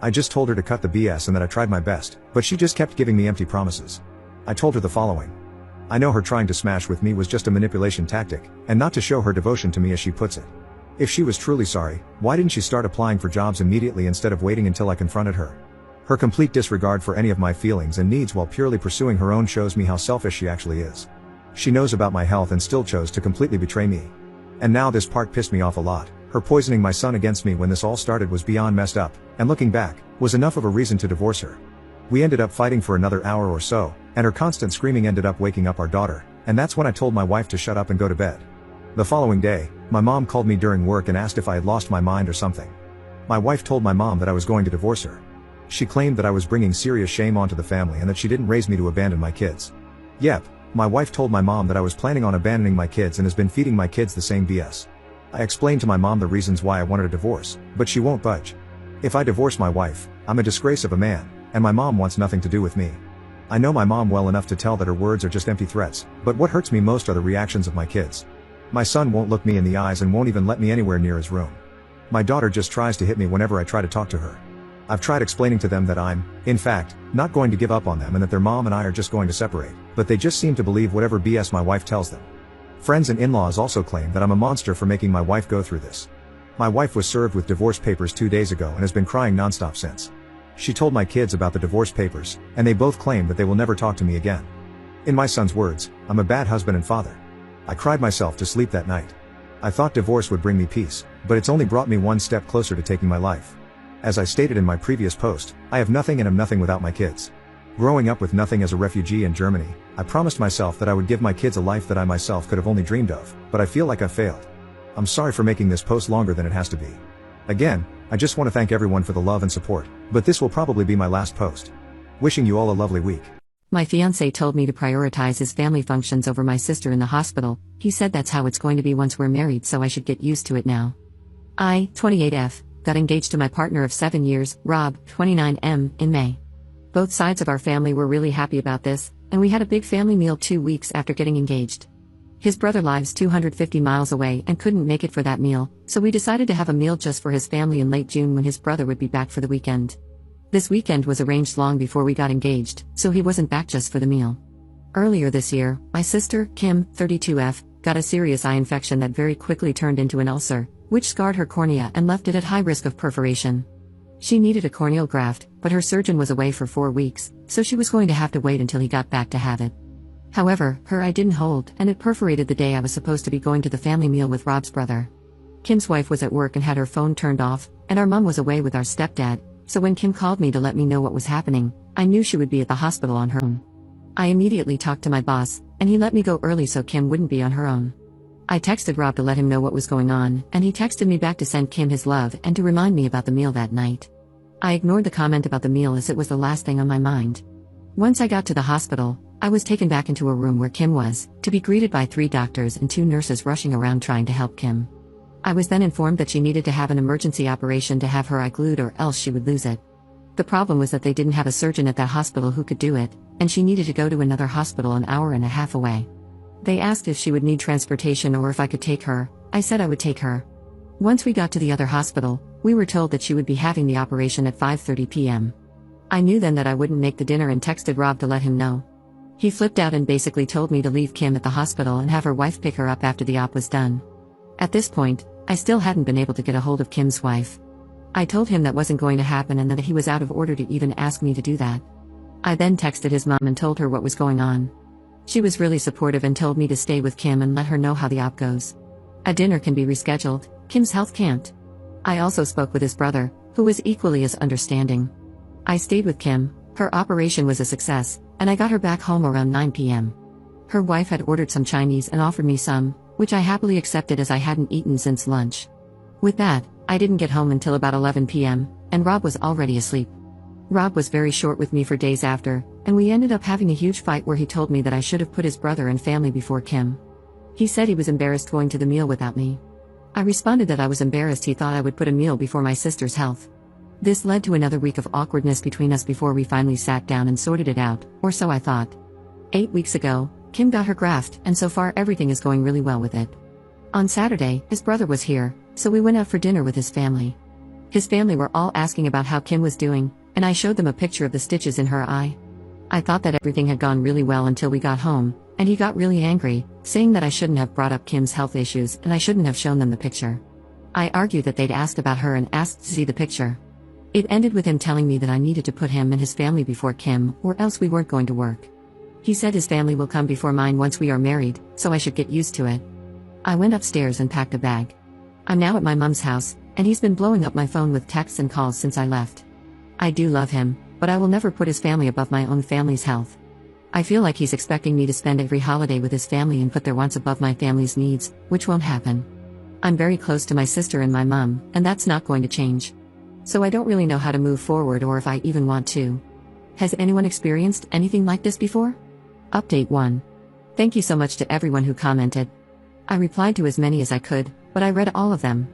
I just told her to cut the BS and that I tried my best, but she just kept giving me empty promises. I told her the following. I know her trying to smash with me was just a manipulation tactic, and not to show her devotion to me as she puts it. If she was truly sorry, why didn't she start applying for jobs immediately instead of waiting until I confronted her? Her complete disregard for any of my feelings and needs while purely pursuing her own shows me how selfish she actually is. She knows about my health and still chose to completely betray me. And now this part pissed me off a lot. Her poisoning my son against me when this all started was beyond messed up, and looking back, was enough of a reason to divorce her. We ended up fighting for another hour or so, and her constant screaming ended up waking up our daughter, and that's when I told my wife to shut up and go to bed. The following day, my mom called me during work and asked if I had lost my mind or something. My wife told my mom that I was going to divorce her. She claimed that I was bringing serious shame onto the family and that she didn't raise me to abandon my kids. Yep, my wife told my mom that I was planning on abandoning my kids and has been feeding my kids the same BS. I explained to my mom the reasons why I wanted a divorce, but she won't budge. If I divorce my wife, I'm a disgrace of a man, and my mom wants nothing to do with me. I know my mom well enough to tell that her words are just empty threats, but what hurts me most are the reactions of my kids. My son won't look me in the eyes and won't even let me anywhere near his room. My daughter just tries to hit me whenever I try to talk to her. I've tried explaining to them that I'm, in fact, not going to give up on them and that their mom and I are just going to separate, but they just seem to believe whatever BS my wife tells them. Friends and in-laws also claim that I'm a monster for making my wife go through this. My wife was served with divorce papers 2 days ago and has been crying nonstop since. She told my kids about the divorce papers, and they both claim that they will never talk to me again. In my son's words, I'm a bad husband and father. I cried myself to sleep that night. I thought divorce would bring me peace, but it's only brought me one step closer to taking my life. As I stated in my previous post, I have nothing and am nothing without my kids. Growing up with nothing as a refugee in Germany, I promised myself that I would give my kids a life that I myself could have only dreamed of, but I feel like I failed. I'm sorry for making this post longer than it has to be. Again, I just want to thank everyone for the love and support, but this will probably be my last post. Wishing you all a lovely week. My fiancé told me to prioritize his family functions over my sister in the hospital. He said that's how it's going to be once we're married, so I should get used to it now. I, 28F, got engaged to my partner of 7 years, Rob, 29M, in May. Both sides of our family were really happy about this, and we had a big family meal 2 weeks after getting engaged. His brother lives 250 miles away and couldn't make it for that meal, so we decided to have a meal just for his family in late June when his brother would be back for the weekend. This weekend was arranged long before we got engaged, so he wasn't back just for the meal. Earlier this year, my sister, Kim, 32F, got a serious eye infection that very quickly turned into an ulcer, which scarred her cornea and left it at high risk of perforation. She needed a corneal graft, but her surgeon was away for 4 weeks, so she was going to have to wait until he got back to have it. However, her eye didn't hold, and it perforated the day I was supposed to be going to the family meal with Rob's brother. Kim's wife was at work and had her phone turned off, and our mom was away with our stepdad, so when Kim called me to let me know what was happening, I knew she would be at the hospital on her own. I immediately talked to my boss, and he let me go early so Kim wouldn't be on her own. I texted Rob to let him know what was going on, and he texted me back to send Kim his love and to remind me about the meal that night. I ignored the comment about the meal as it was the last thing on my mind. Once I got to the hospital, I was taken back into a room where Kim was, to be greeted by 3 doctors and 2 nurses rushing around trying to help Kim. I was then informed that she needed to have an emergency operation to have her eye glued or else she would lose it. The problem was that they didn't have a surgeon at that hospital who could do it, and she needed to go to another hospital an hour and a half away. They asked if she would need transportation or if I could take her. I said I would take her. Once we got to the other hospital, we were told that she would be having the operation at 5:30 p.m. I knew then that I wouldn't make the dinner and texted Rob to let him know. He flipped out and basically told me to leave Kim at the hospital and have her wife pick her up after the op was done. At this point, I still hadn't been able to get a hold of Kim's wife. I told him that wasn't going to happen and that he was out of order to even ask me to do that. I then texted his mom and told her what was going on. She was really supportive and told me to stay with Kim and let her know how the op goes. A dinner can be rescheduled, Kim's health can't. I also spoke with his brother, who was equally as understanding. I stayed with Kim, her operation was a success, and I got her back home around 9 p.m. Her wife had ordered some Chinese and offered me some, which I happily accepted as I hadn't eaten since lunch. With that, I didn't get home until about 11 p.m., and Rob was already asleep. Rob was very short with me for days after, and we ended up having a huge fight where he told me that I should have put his brother and family before Kim. He said he was embarrassed going to the meal without me. I responded that I was embarrassed he thought I would put a meal before my sister's health. This led to another week of awkwardness between us before we finally sat down and sorted it out, or so I thought. 8 weeks ago, Kim got her graft, and so far everything is going really well with it. On Saturday, his brother was here, so we went out for dinner with his family. His family were all asking about how Kim was doing, and I showed them a picture of the stitches in her eye. I thought that everything had gone really well until we got home, and he got really angry, saying that I shouldn't have brought up Kim's health issues and I shouldn't have shown them the picture. I argued that they'd asked about her and asked to see the picture. It ended with him telling me that I needed to put him and his family before Kim, or else we weren't going to work. He said his family will come before mine once we are married, so I should get used to it. I went upstairs and packed a bag. I'm now at my mom's house, and he's been blowing up my phone with texts and calls since I left. I do love him, but I will never put his family above my own family's health. I feel like he's expecting me to spend every holiday with his family and put their wants above my family's needs, which won't happen. I'm very close to my sister and my mom, and that's not going to change. So I don't really know how to move forward or if I even want to. Has anyone experienced anything like this before? Update 1. Thank you so much to everyone who commented. I replied to as many as I could, but I read all of them.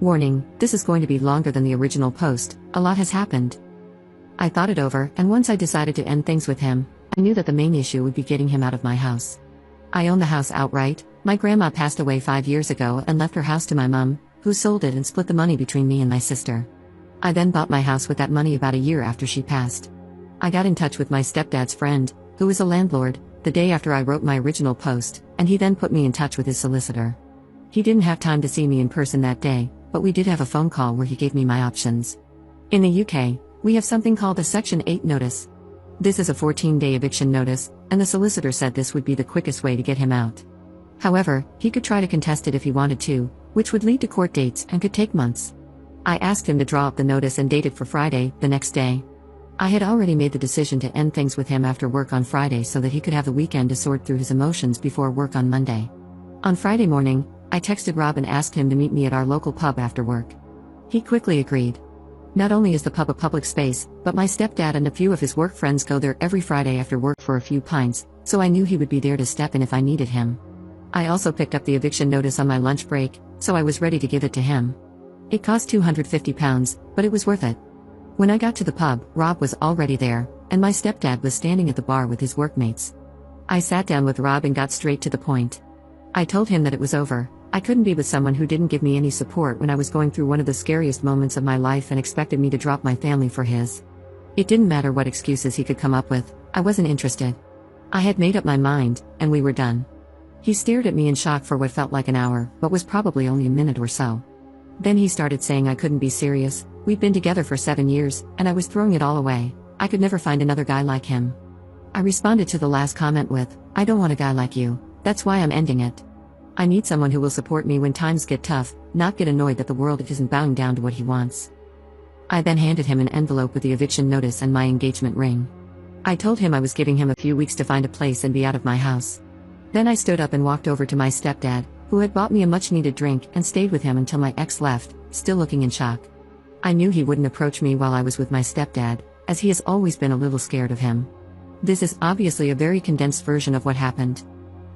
Warning, this is going to be longer than the original post, a lot has happened. I thought it over, and once I decided to end things with him, I knew that the main issue would be getting him out of my house. I own the house outright. My grandma passed away 5 years ago and left her house to my mom, who sold it and split the money between me and my sister. I then bought my house with that money about a year after she passed. I got in touch with my stepdad's friend, who is a landlord, the day after I wrote my original post, and he then put me in touch with his solicitor. He didn't have time to see me in person that day, but we did have a phone call where he gave me my options. In the UK, we have something called a Section 8 notice. This is a 14-day eviction notice, and the solicitor said this would be the quickest way to get him out. However, he could try to contest it if he wanted to, which would lead to court dates and could take months. I asked him to draw up the notice and date it for Friday, the next day. I had already made the decision to end things with him after work on Friday so that he could have the weekend to sort through his emotions before work on Monday. On Friday morning, I texted Rob and asked him to meet me at our local pub after work. He quickly agreed. Not only is the pub a public space, but my stepdad and a few of his work friends go there every Friday after work for a few pints, so I knew he would be there to step in if I needed him. I also picked up the eviction notice on my lunch break, so I was ready to give it to him. It cost £250, but it was worth it. When I got to the pub, Rob was already there, and my stepdad was standing at the bar with his workmates. I sat down with Rob and got straight to the point. I told him that it was over. I couldn't be with someone who didn't give me any support when I was going through one of the scariest moments of my life and expected me to drop my family for his. It didn't matter what excuses he could come up with, I wasn't interested. I had made up my mind, and we were done. He stared at me in shock for what felt like an hour, but was probably only a minute or so. Then he started saying I couldn't be serious. We'd been together for 7 years, and I was throwing it all away. I could never find another guy like him. I responded to the last comment with, I don't want a guy like you, that's why I'm ending it. I need someone who will support me when times get tough, not get annoyed that the world isn't bowing down to what he wants. I then handed him an envelope with the eviction notice and my engagement ring. I told him I was giving him a few weeks to find a place and be out of my house. Then I stood up and walked over to my stepdad, who had bought me a much-needed drink, and stayed with him until my ex left, still looking in shock. I knew he wouldn't approach me while I was with my stepdad, as he has always been a little scared of him. This is obviously a very condensed version of what happened.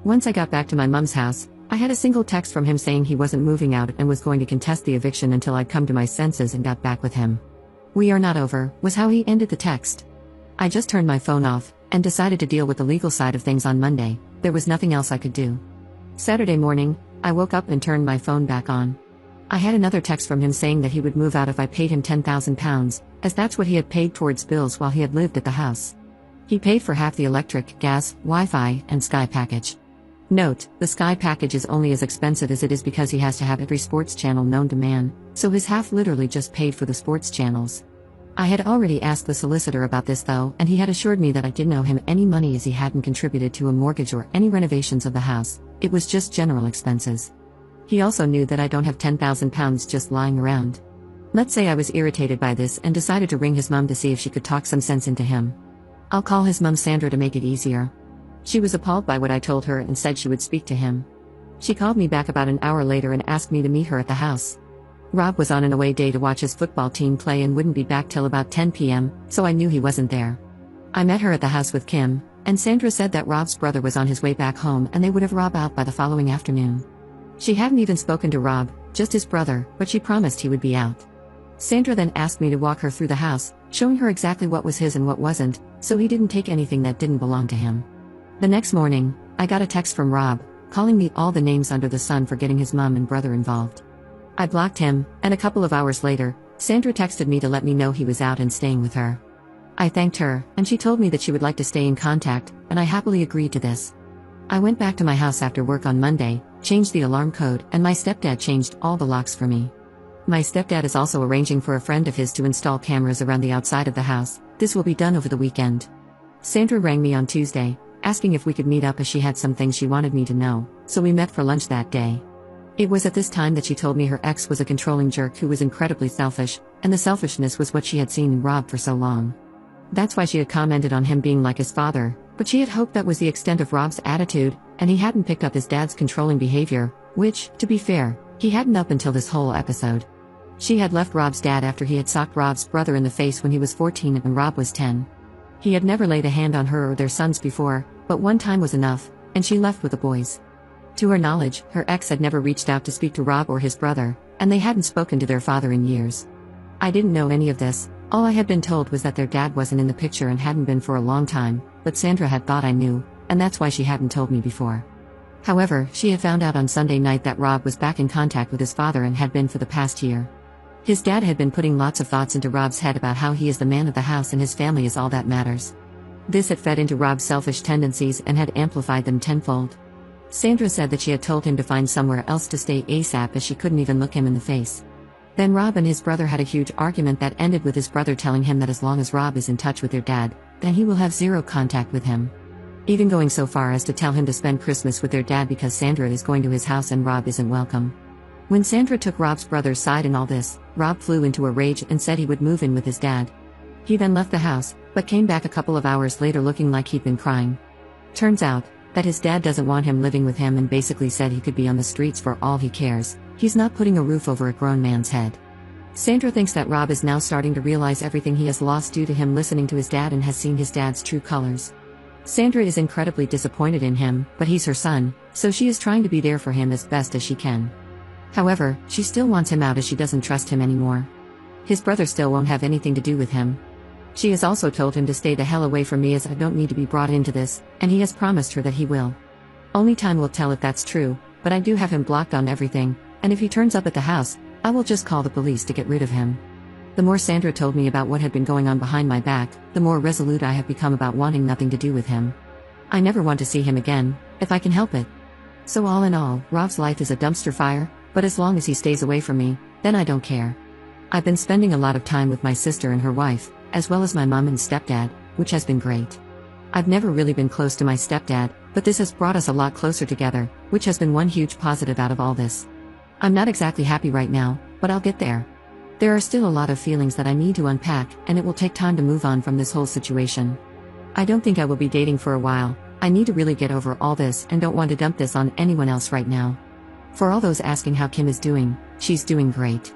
Once I got back to my mum's house, I had a single text from him saying he wasn't moving out and was going to contest the eviction until I'd come to my senses and got back with him. We are not over, was how he ended the text. I just turned my phone off, and decided to deal with the legal side of things on Monday. There was nothing else I could do. Saturday morning, I woke up and turned my phone back on. I had another text from him saying that he would move out if I paid him £10,000, as that's what he had paid towards bills while he had lived at the house. He paid for half the electric, gas, Wi-Fi, and Sky package. Note, the Sky package is only as expensive as it is because he has to have every sports channel known to man, so his half literally just paid for the sports channels. I had already asked the solicitor about this though, and he had assured me that I didn't owe him any money as he hadn't contributed to a mortgage or any renovations of the house, it was just general expenses. He also knew that I don't have £10,000 just lying around. Let's say I was irritated by this and decided to ring his mum to see if she could talk some sense into him. I'll call his mum Sandra to make it easier. She was appalled by what I told her and said she would speak to him. She called me back about an hour later and asked me to meet her at the house. Rob was on an away day to watch his football team play and wouldn't be back till about 10 p.m., so I knew he wasn't there. I met her at the house with Kim, and Sandra said that Rob's brother was on his way back home and they would have Rob out by the following afternoon. She hadn't even spoken to Rob, just his brother, but she promised he would be out. Sandra then asked me to walk her through the house, showing her exactly what was his and what wasn't, so he didn't take anything that didn't belong to him. The next morning, I got a text from Rob, calling me all the names under the sun for getting his mum and brother involved. I blocked him, and a couple of hours later, Sandra texted me to let me know he was out and staying with her. I thanked her, and she told me that she would like to stay in contact, and I happily agreed to this. I went back to my house after work on Monday, changed the alarm code, and my stepdad changed all the locks for me. My stepdad is also arranging for a friend of his to install cameras around the outside of the house. This will be done over the weekend. Sandra rang me on Tuesday, asking if we could meet up as she had some things she wanted me to know, so we met for lunch that day. It was at this time that she told me her ex was a controlling jerk who was incredibly selfish, and the selfishness was what she had seen in Rob for so long. That's why she had commented on him being like his father, but she had hoped that was the extent of Rob's attitude, and he hadn't picked up his dad's controlling behavior, which, to be fair, he hadn't up until this whole episode. She had left Rob's dad after he had socked Rob's brother in the face when he was 14 and Rob was 10. He had never laid a hand on her or their sons before, but one time was enough, and she left with the boys. To her knowledge, her ex had never reached out to speak to Rob or his brother, and they hadn't spoken to their father in years. I didn't know any of this, all I had been told was that their dad wasn't in the picture and hadn't been for a long time, but Sandra had thought I knew, and that's why she hadn't told me before. However, she had found out on Sunday night that Rob was back in contact with his father and had been for the past year. His dad had been putting lots of thoughts into Rob's head about how he is the man of the house and his family is all that matters. This had fed into Rob's selfish tendencies and had amplified them tenfold. Sandra said that she had told him to find somewhere else to stay ASAP as she couldn't even look him in the face. Then Rob and his brother had a huge argument that ended with his brother telling him that as long as Rob is in touch with their dad, then he will have zero contact with him. Even going so far as to tell him to spend Christmas with their dad because Sandra is going to his house and Rob isn't welcome. When Sandra took Rob's brother's side in all this, Rob flew into a rage and said he would move in with his dad. He then left the house, but came back a couple of hours later looking like he'd been crying. Turns out that his dad doesn't want him living with him and basically said he could be on the streets for all he cares. He's not putting a roof over a grown man's head. Sandra thinks that Rob is now starting to realize everything he has lost due to him listening to his dad and has seen his dad's true colors. Sandra is incredibly disappointed in him, but he's her son, so she is trying to be there for him as best as she can. However, she still wants him out as she doesn't trust him anymore. His brother still won't have anything to do with him. She has also told him to stay the hell away from me as I don't need to be brought into this, and he has promised her that he will. Only time will tell if that's true, but I do have him blocked on everything, and if he turns up at the house, I will just call the police to get rid of him. The more Sandra told me about what had been going on behind my back, the more resolute I have become about wanting nothing to do with him. I never want to see him again, if I can help it. So all in all, Rob's life is a dumpster fire, but as long as he stays away from me, then I don't care. I've been spending a lot of time with my sister and her wife, as well as my mom and stepdad, which has been great. I've never really been close to my stepdad, but this has brought us a lot closer together, which has been one huge positive out of all this. I'm not exactly happy right now, but I'll get there. There are still a lot of feelings that I need to unpack, and it will take time to move on from this whole situation. I don't think I will be dating for a while. I need to really get over all this and don't want to dump this on anyone else right now. For all those asking how Kim is doing, she's doing great.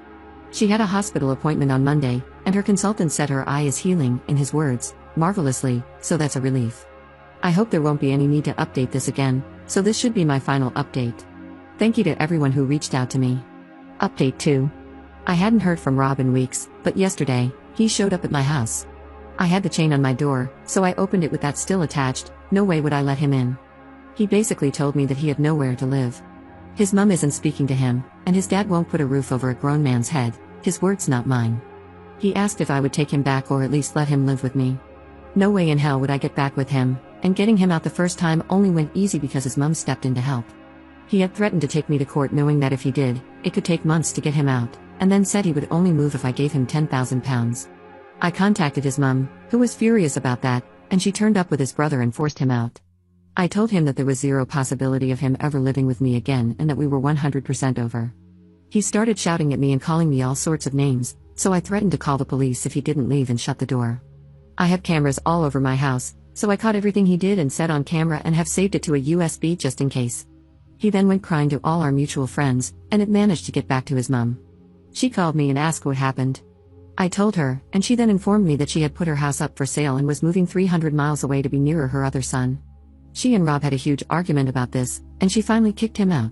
She had a hospital appointment on Monday, and her consultant said her eye is healing, in his words, marvelously, so that's a relief. I hope there won't be any need to update this again, so this should be my final update. Thank you to everyone who reached out to me. Update 2. I hadn't heard from Rob in weeks, but yesterday, he showed up at my house. I had the chain on my door, so I opened it with that still attached. No way would I let him in. He basically told me that he had nowhere to live. His mom isn't speaking to him, and his dad won't put a roof over a grown man's head, his words not mine. He asked if I would take him back or at least let him live with me. No way in hell would I get back with him, and getting him out the first time only went easy because his mom stepped in to help. He had threatened to take me to court knowing that if he did, it could take months to get him out, and then said he would only move if I gave him £10,000. I contacted his mom, who was furious about that, and she turned up with his brother and forced him out. I told him that there was zero possibility of him ever living with me again and that we were 100% over. He started shouting at me and calling me all sorts of names, so I threatened to call the police if he didn't leave and shut the door. I have cameras all over my house, so I caught everything he did and said on camera and have saved it to a USB just in case. He then went crying to all our mutual friends, and it managed to get back to his mom. She called me and asked what happened. I told her, and she then informed me that she had put her house up for sale and was moving 300 miles away to be nearer her other son. She and Rob had a huge argument about this, and she finally kicked him out.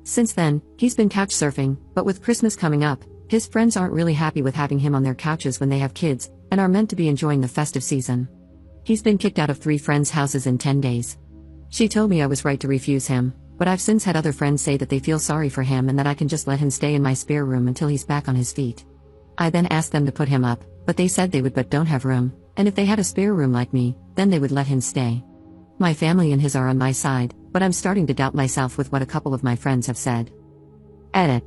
Since then, he's been couch surfing, but with Christmas coming up, his friends aren't really happy with having him on their couches when they have kids, and are meant to be enjoying the festive season. He's been kicked out of 3 friends' houses in 10 days. She told me I was right to refuse him, but I've since had other friends say that they feel sorry for him and that I can just let him stay in my spare room until he's back on his feet. I then asked them to put him up, but they said they would but don't have room, and if they had a spare room like me, then they would let him stay. My family and his are on my side, but I'm starting to doubt myself with what a couple of my friends have said. Edit.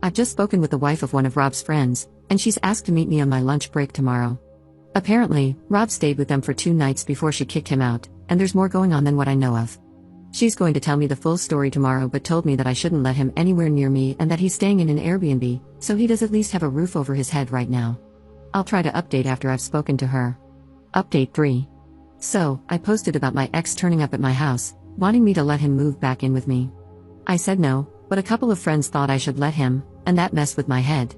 I've just spoken with the wife of one of Rob's friends, and she's asked to meet me on my lunch break tomorrow. Apparently, Rob stayed with them for 2 nights before she kicked him out, and there's more going on than what I know of. She's going to tell me the full story tomorrow but told me that I shouldn't let him anywhere near me and that he's staying in an Airbnb, so he does at least have a roof over his head right now. I'll try to update after I've spoken to her. Update 3. So, I posted about my ex turning up at my house, wanting me to let him move back in with me. I said no, but a couple of friends thought I should let him, and that messed with my head.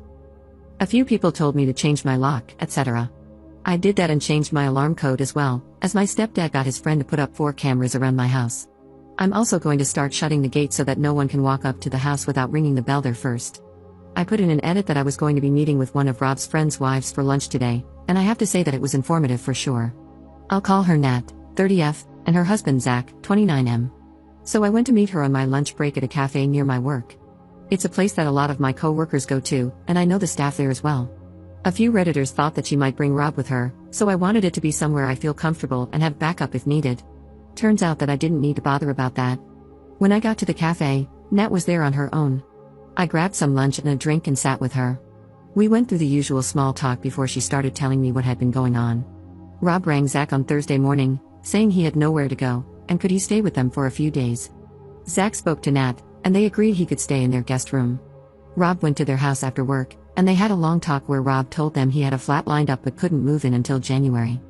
A few people told me to change my lock, etc. I did that and changed my alarm code as well, as my stepdad got his friend to put up 4 cameras around my house. I'm also going to start shutting the gate so that no one can walk up to the house without ringing the bell there first. I put in an edit that I was going to be meeting with one of Rob's friends' wives for lunch today, and I have to say that it was informative for sure. I'll call her Nat, 30F, and her husband Zach, 29M. So I went to meet her on my lunch break at a cafe near my work. It's a place that a lot of my co-workers go to, and I know the staff there as well. A few Redditors thought that she might bring Rob with her, so I wanted it to be somewhere I feel comfortable and have backup if needed. Turns out that I didn't need to bother about that. When I got to the cafe, Nat was there on her own. I grabbed some lunch and a drink and sat with her. We went through the usual small talk before she started telling me what had been going on. Rob rang Zach on Thursday morning, saying he had nowhere to go, and could he stay with them for a few days. Zach spoke to Nat, and they agreed he could stay in their guest room. Rob went to their house after work, and they had a long talk where Rob told them he had a flat lined up but couldn't move in until January.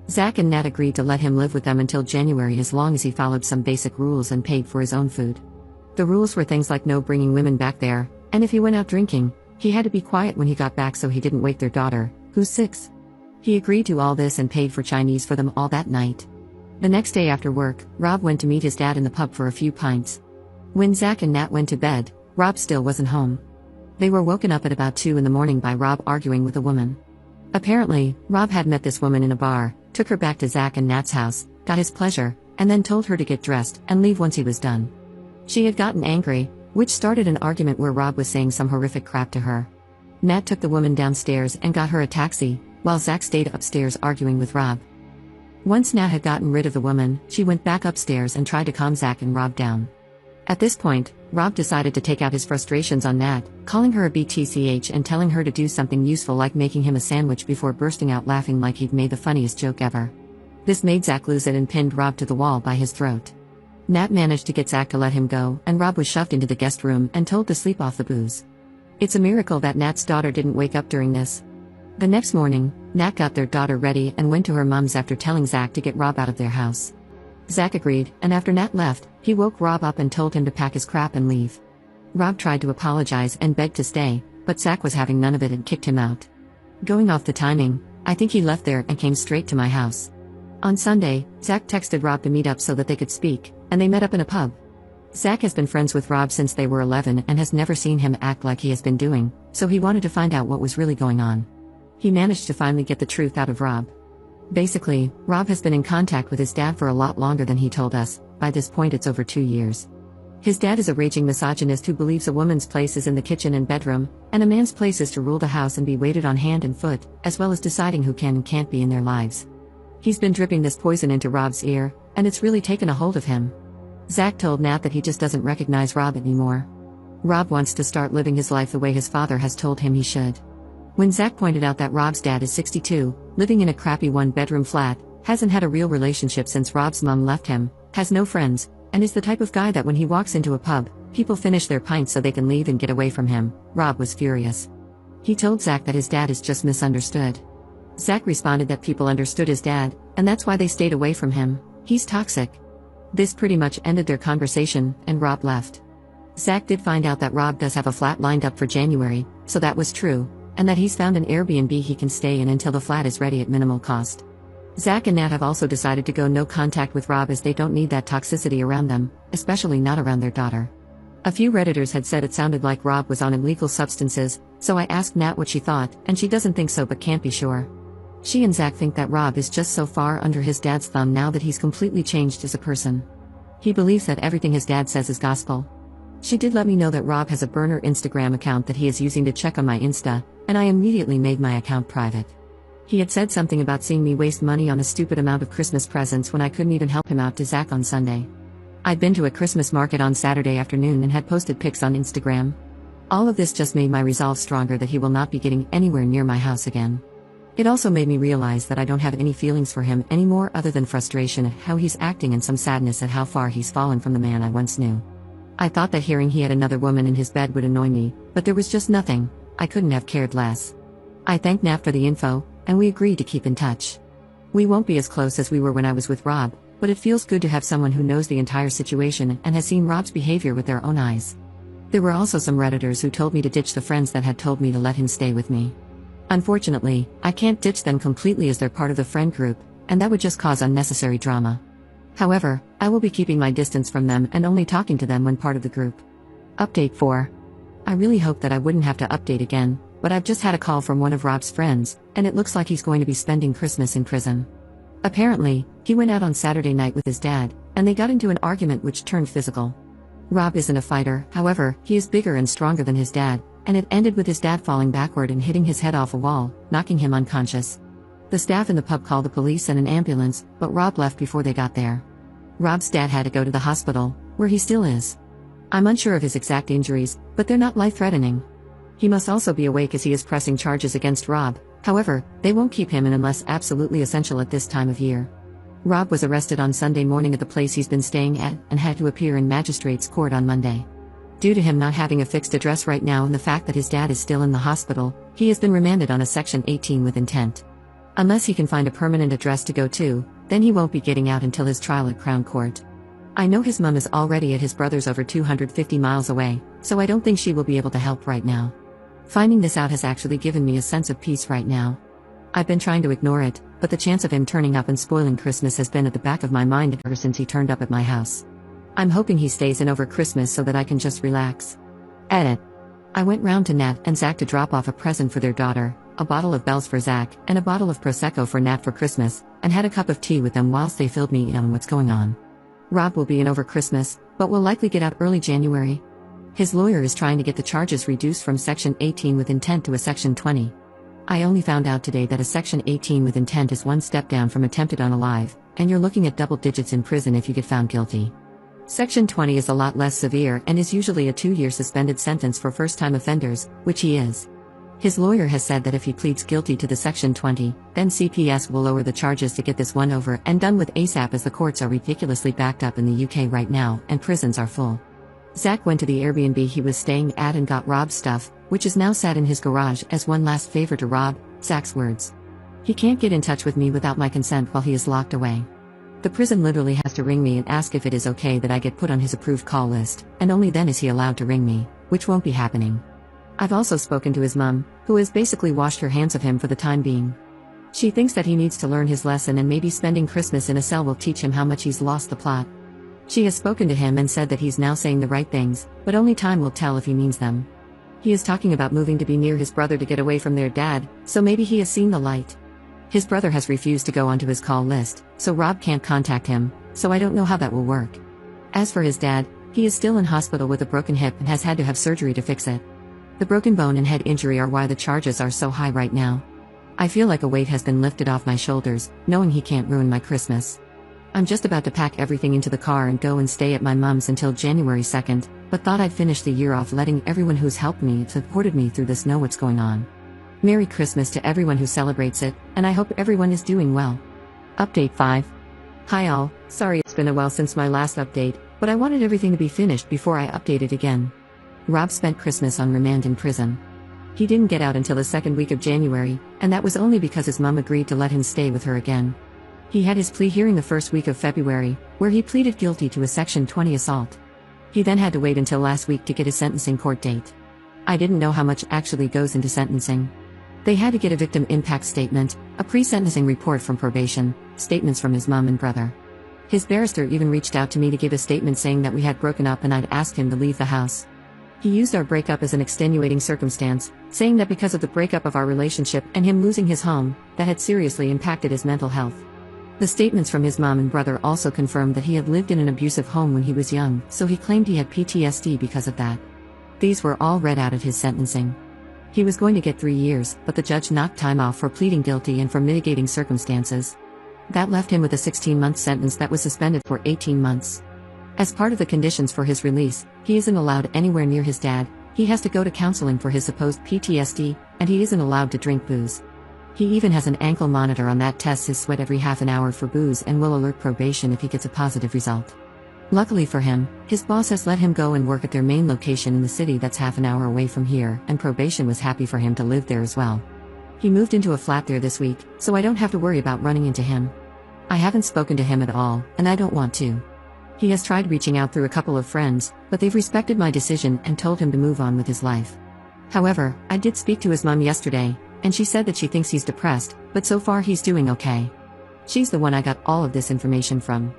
Zach and Nat agreed to let him live with them until January as long as he followed some basic rules and paid for his own food. The rules were things like no bringing women back there, and if he went out drinking, he had to be quiet when he got back so he didn't wake their daughter, who's 6. He agreed to all this and paid for Chinese for them all that night. The next day after work, Rob went to meet his dad in the pub for a few pints. When Zach and Nat went to bed, Rob still wasn't home. They were woken up at about 2 in the morning by Rob arguing with a woman. Apparently, Rob had met this woman in a bar, took her back to Zach and Nat's house, got his pleasure, and then told her to get dressed and leave once he was done. She had gotten angry, which started an argument where Rob was saying some horrific crap to her. Nat took the woman downstairs and got her a taxi, while Zach stayed upstairs arguing with Rob. Once Nat had gotten rid of the woman, she went back upstairs and tried to calm Zach and Rob down. At this point, Rob decided to take out his frustrations on Nat, calling her a BTCH and telling her to do something useful like making him a sandwich before bursting out laughing like he'd made the funniest joke ever. This made Zach lose it and pinned Rob to the wall by his throat. Nat managed to get Zach to let him go, and Rob was shoved into the guest room and told to sleep off the booze. It's a miracle that Nat's daughter didn't wake up during this. The next morning, Nat got their daughter ready and went to her mom's after telling Zach to get Rob out of their house. Zach agreed, and after Nat left, he woke Rob up and told him to pack his crap and leave. Rob tried to apologize and begged to stay, but Zach was having none of it and kicked him out. Going off the timing, I think he left there and came straight to my house. On Sunday, Zach texted Rob to meet up so that they could speak, and they met up in a pub. Zach has been friends with Rob since they were 11 and has never seen him act like he has been doing, so he wanted to find out what was really going on. He managed to finally get the truth out of Rob. Basically, Rob has been in contact with his dad for a lot longer than he told us. By this point it's over 2 years. His dad is a raging misogynist who believes a woman's place is in the kitchen and bedroom, and a man's place is to rule the house and be waited on hand and foot, as well as deciding who can and can't be in their lives. He's been dripping this poison into Rob's ear, and it's really taken a hold of him. Zach told Nat that he just doesn't recognize Rob anymore. Rob wants to start living his life the way his father has told him he should. When Zach pointed out that Rob's dad is 62, living in a crappy one-bedroom flat, hasn't had a real relationship since Rob's mom left him, has no friends, and is the type of guy that when he walks into a pub, people finish their pints so they can leave and get away from him, Rob was furious. He told Zach that his dad is just misunderstood. Zach responded that people understood his dad, and that's why they stayed away from him. He's toxic. This pretty much ended their conversation, and Rob left. Zach did find out that Rob does have a flat lined up for January, so that was true, and that he's found an Airbnb he can stay in until the flat is ready at minimal cost. Zach and Nat have also decided to go no contact with Rob as they don't need that toxicity around them, especially not around their daughter. A few Redditors had said it sounded like Rob was on illegal substances, so I asked Nat what she thought, and she doesn't think so but can't be sure. She and Zach think that Rob is just so far under his dad's thumb now that he's completely changed as a person. He believes that everything his dad says is gospel. She did let me know that Rob has a burner Instagram account that he is using to check on my Insta, and I immediately made my account private. He had said something about seeing me waste money on a stupid amount of Christmas presents when I couldn't even help him out to Zach on Sunday. I'd been to a Christmas market on Saturday afternoon and had posted pics on Instagram. All of this just made my resolve stronger that he will not be getting anywhere near my house again. It also made me realize that I don't have any feelings for him anymore other than frustration at how he's acting and some sadness at how far he's fallen from the man I once knew. I thought that hearing he had another woman in his bed would annoy me, but there was just nothing. I couldn't have cared less. I thanked Nat for the info, and we agreed to keep in touch. We won't be as close as we were when I was with Rob, but it feels good to have someone who knows the entire situation and has seen Rob's behavior with their own eyes. There were also some Redditors who told me to ditch the friends that had told me to let him stay with me. Unfortunately, I can't ditch them completely as they're part of the friend group, and that would just cause unnecessary drama. However, I will be keeping my distance from them and only talking to them when part of the group. Update 4. I really hoped that I wouldn't have to update again, but I've just had a call from one of Rob's friends, and it looks like he's going to be spending Christmas in prison. Apparently, he went out on Saturday night with his dad, and they got into an argument which turned physical. Rob isn't a fighter, however, he is bigger and stronger than his dad, and it ended with his dad falling backward and hitting his head off a wall, knocking him unconscious. The staff in the pub called the police and an ambulance, but Rob left before they got there. Rob's dad had to go to the hospital, where he still is. I'm unsure of his exact injuries, but they're not life-threatening. He must also be awake as he is pressing charges against Rob, however, they won't keep him in unless absolutely essential at this time of year. Rob was arrested on Sunday morning at the place he's been staying at, and had to appear in magistrate's court on Monday. Due to him not having a fixed address right now and the fact that his dad is still in the hospital, he has been remanded on a Section 18 with intent. Unless he can find a permanent address to go to, then he won't be getting out until his trial at Crown Court. I know his mom is already at his brother's over 250 miles away, so I don't think she will be able to help right now. Finding this out has actually given me a sense of peace right now. I've been trying to ignore it, but the chance of him turning up and spoiling Christmas has been at the back of my mind ever since he turned up at my house. I'm hoping he stays in over Christmas so that I can just relax. Edit. I went round to Nat and Zach to drop off a present for their daughter, a bottle of Bell's for Zach, and a bottle of Prosecco for Nat for Christmas, and had a cup of tea with them whilst they filled me in on what's going on. Rob will be in over Christmas, but will likely get out early January. His lawyer is trying to get the charges reduced from Section 18 with intent to a Section 20. I only found out today that a Section 18 with intent is one step down from attempted unalive, and you're looking at double digits in prison if you get found guilty. Section 20 is a lot less severe and is usually a 2-year suspended sentence for first-time offenders, which he is. His lawyer has said that if he pleads guilty to the Section 20, then CPS will lower the charges to get this one over and done with ASAP, as the courts are ridiculously backed up in the UK right now and prisons are full. Zach went to the Airbnb he was staying at and got Rob's stuff, which is now sat in his garage as one last favor to Rob, Zach's words. He can't get in touch with me without my consent while he is locked away. The prison literally has to ring me and ask if it is okay that I get put on his approved call list, and only then is he allowed to ring me, which won't be happening. I've also spoken to his mum, who has basically washed her hands of him for the time being. She thinks that he needs to learn his lesson, and maybe spending Christmas in a cell will teach him how much he's lost the plot. She has spoken to him and said that he's now saying the right things, but only time will tell if he means them. He is talking about moving to be near his brother to get away from their dad, so maybe he has seen the light. His brother has refused to go onto his call list, so Rob can't contact him, so I don't know how that will work. As for his dad, he is still in hospital with a broken hip and has had to have surgery to fix it. The broken bone and head injury are why the charges are so high right now. I feel like a weight has been lifted off my shoulders, knowing he can't ruin my Christmas. I'm just about to pack everything into the car and go and stay at my mom's until January 2nd, but thought I'd finish the year off letting everyone who's helped me and supported me through this know what's going on. Merry Christmas to everyone who celebrates it, and I hope everyone is doing well. Update 5. Hi all, sorry it's been a while since my last update, but I wanted everything to be finished before I update it again. Rob spent Christmas on remand in prison. He didn't get out until the second week of January, and that was only because his mum agreed to let him stay with her again. He had his plea hearing the first week of February, where he pleaded guilty to a Section 20 assault. He then had to wait until last week to get his sentencing court date. I didn't know how much actually goes into sentencing. They had to get a victim impact statement, a pre-sentencing report from probation, statements from his mum and brother. His barrister even reached out to me to give a statement saying that we had broken up and I'd asked him to leave the house. He used our breakup as an extenuating circumstance, saying that because of the breakup of our relationship and him losing his home, that had seriously impacted his mental health. The statements from his mom and brother also confirmed that he had lived in an abusive home when he was young, so he claimed he had PTSD because of that. These were all read out at his sentencing. He was going to get 3 years, but the judge knocked time off for pleading guilty and for mitigating circumstances. That left him with a 16-month sentence that was suspended for 18 months. As part of the conditions for his release, he isn't allowed anywhere near his dad, he has to go to counseling for his supposed PTSD, and he isn't allowed to drink booze. He even has an ankle monitor on that tests his sweat every half an hour for booze and will alert probation if he gets a positive result. Luckily for him, his boss has let him go and work at their main location in the city that's half an hour away from here, and probation was happy for him to live there as well. He moved into a flat there this week, so I don't have to worry about running into him. I haven't spoken to him at all, and I don't want to. He has tried reaching out through a couple of friends, but they've respected my decision and told him to move on with his life. However, I did speak to his mom yesterday, and she said that she thinks he's depressed, but so far he's doing okay. She's the one I got all of this information from.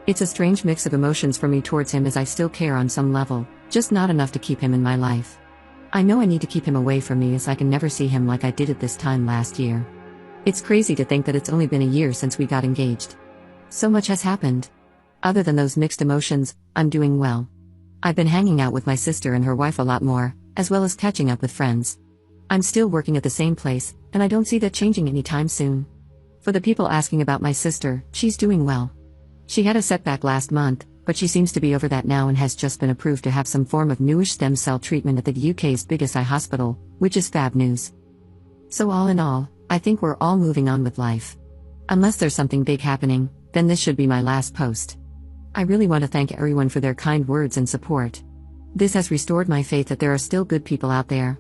It's a strange mix of emotions for me towards him, as I still care on some level, just not enough to keep him in my life. I know I need to keep him away from me, as I can never see him like I did at this time last year. It's crazy to think that it's only been a year since we got engaged. So much has happened. Other than those mixed emotions, I'm doing well. I've been hanging out with my sister and her wife a lot more, as well as catching up with friends. I'm still working at the same place, and I don't see that changing anytime soon. For the people asking about my sister, she's doing well. She had a setback last month, but she seems to be over that now and has just been approved to have some form of newish stem cell treatment at the UK's biggest eye hospital, which is fab news. So all in all, I think we're all moving on with life. Unless there's something big happening, then this should be my last post. I really want to thank everyone for their kind words and support. This has restored my faith that there are still good people out there.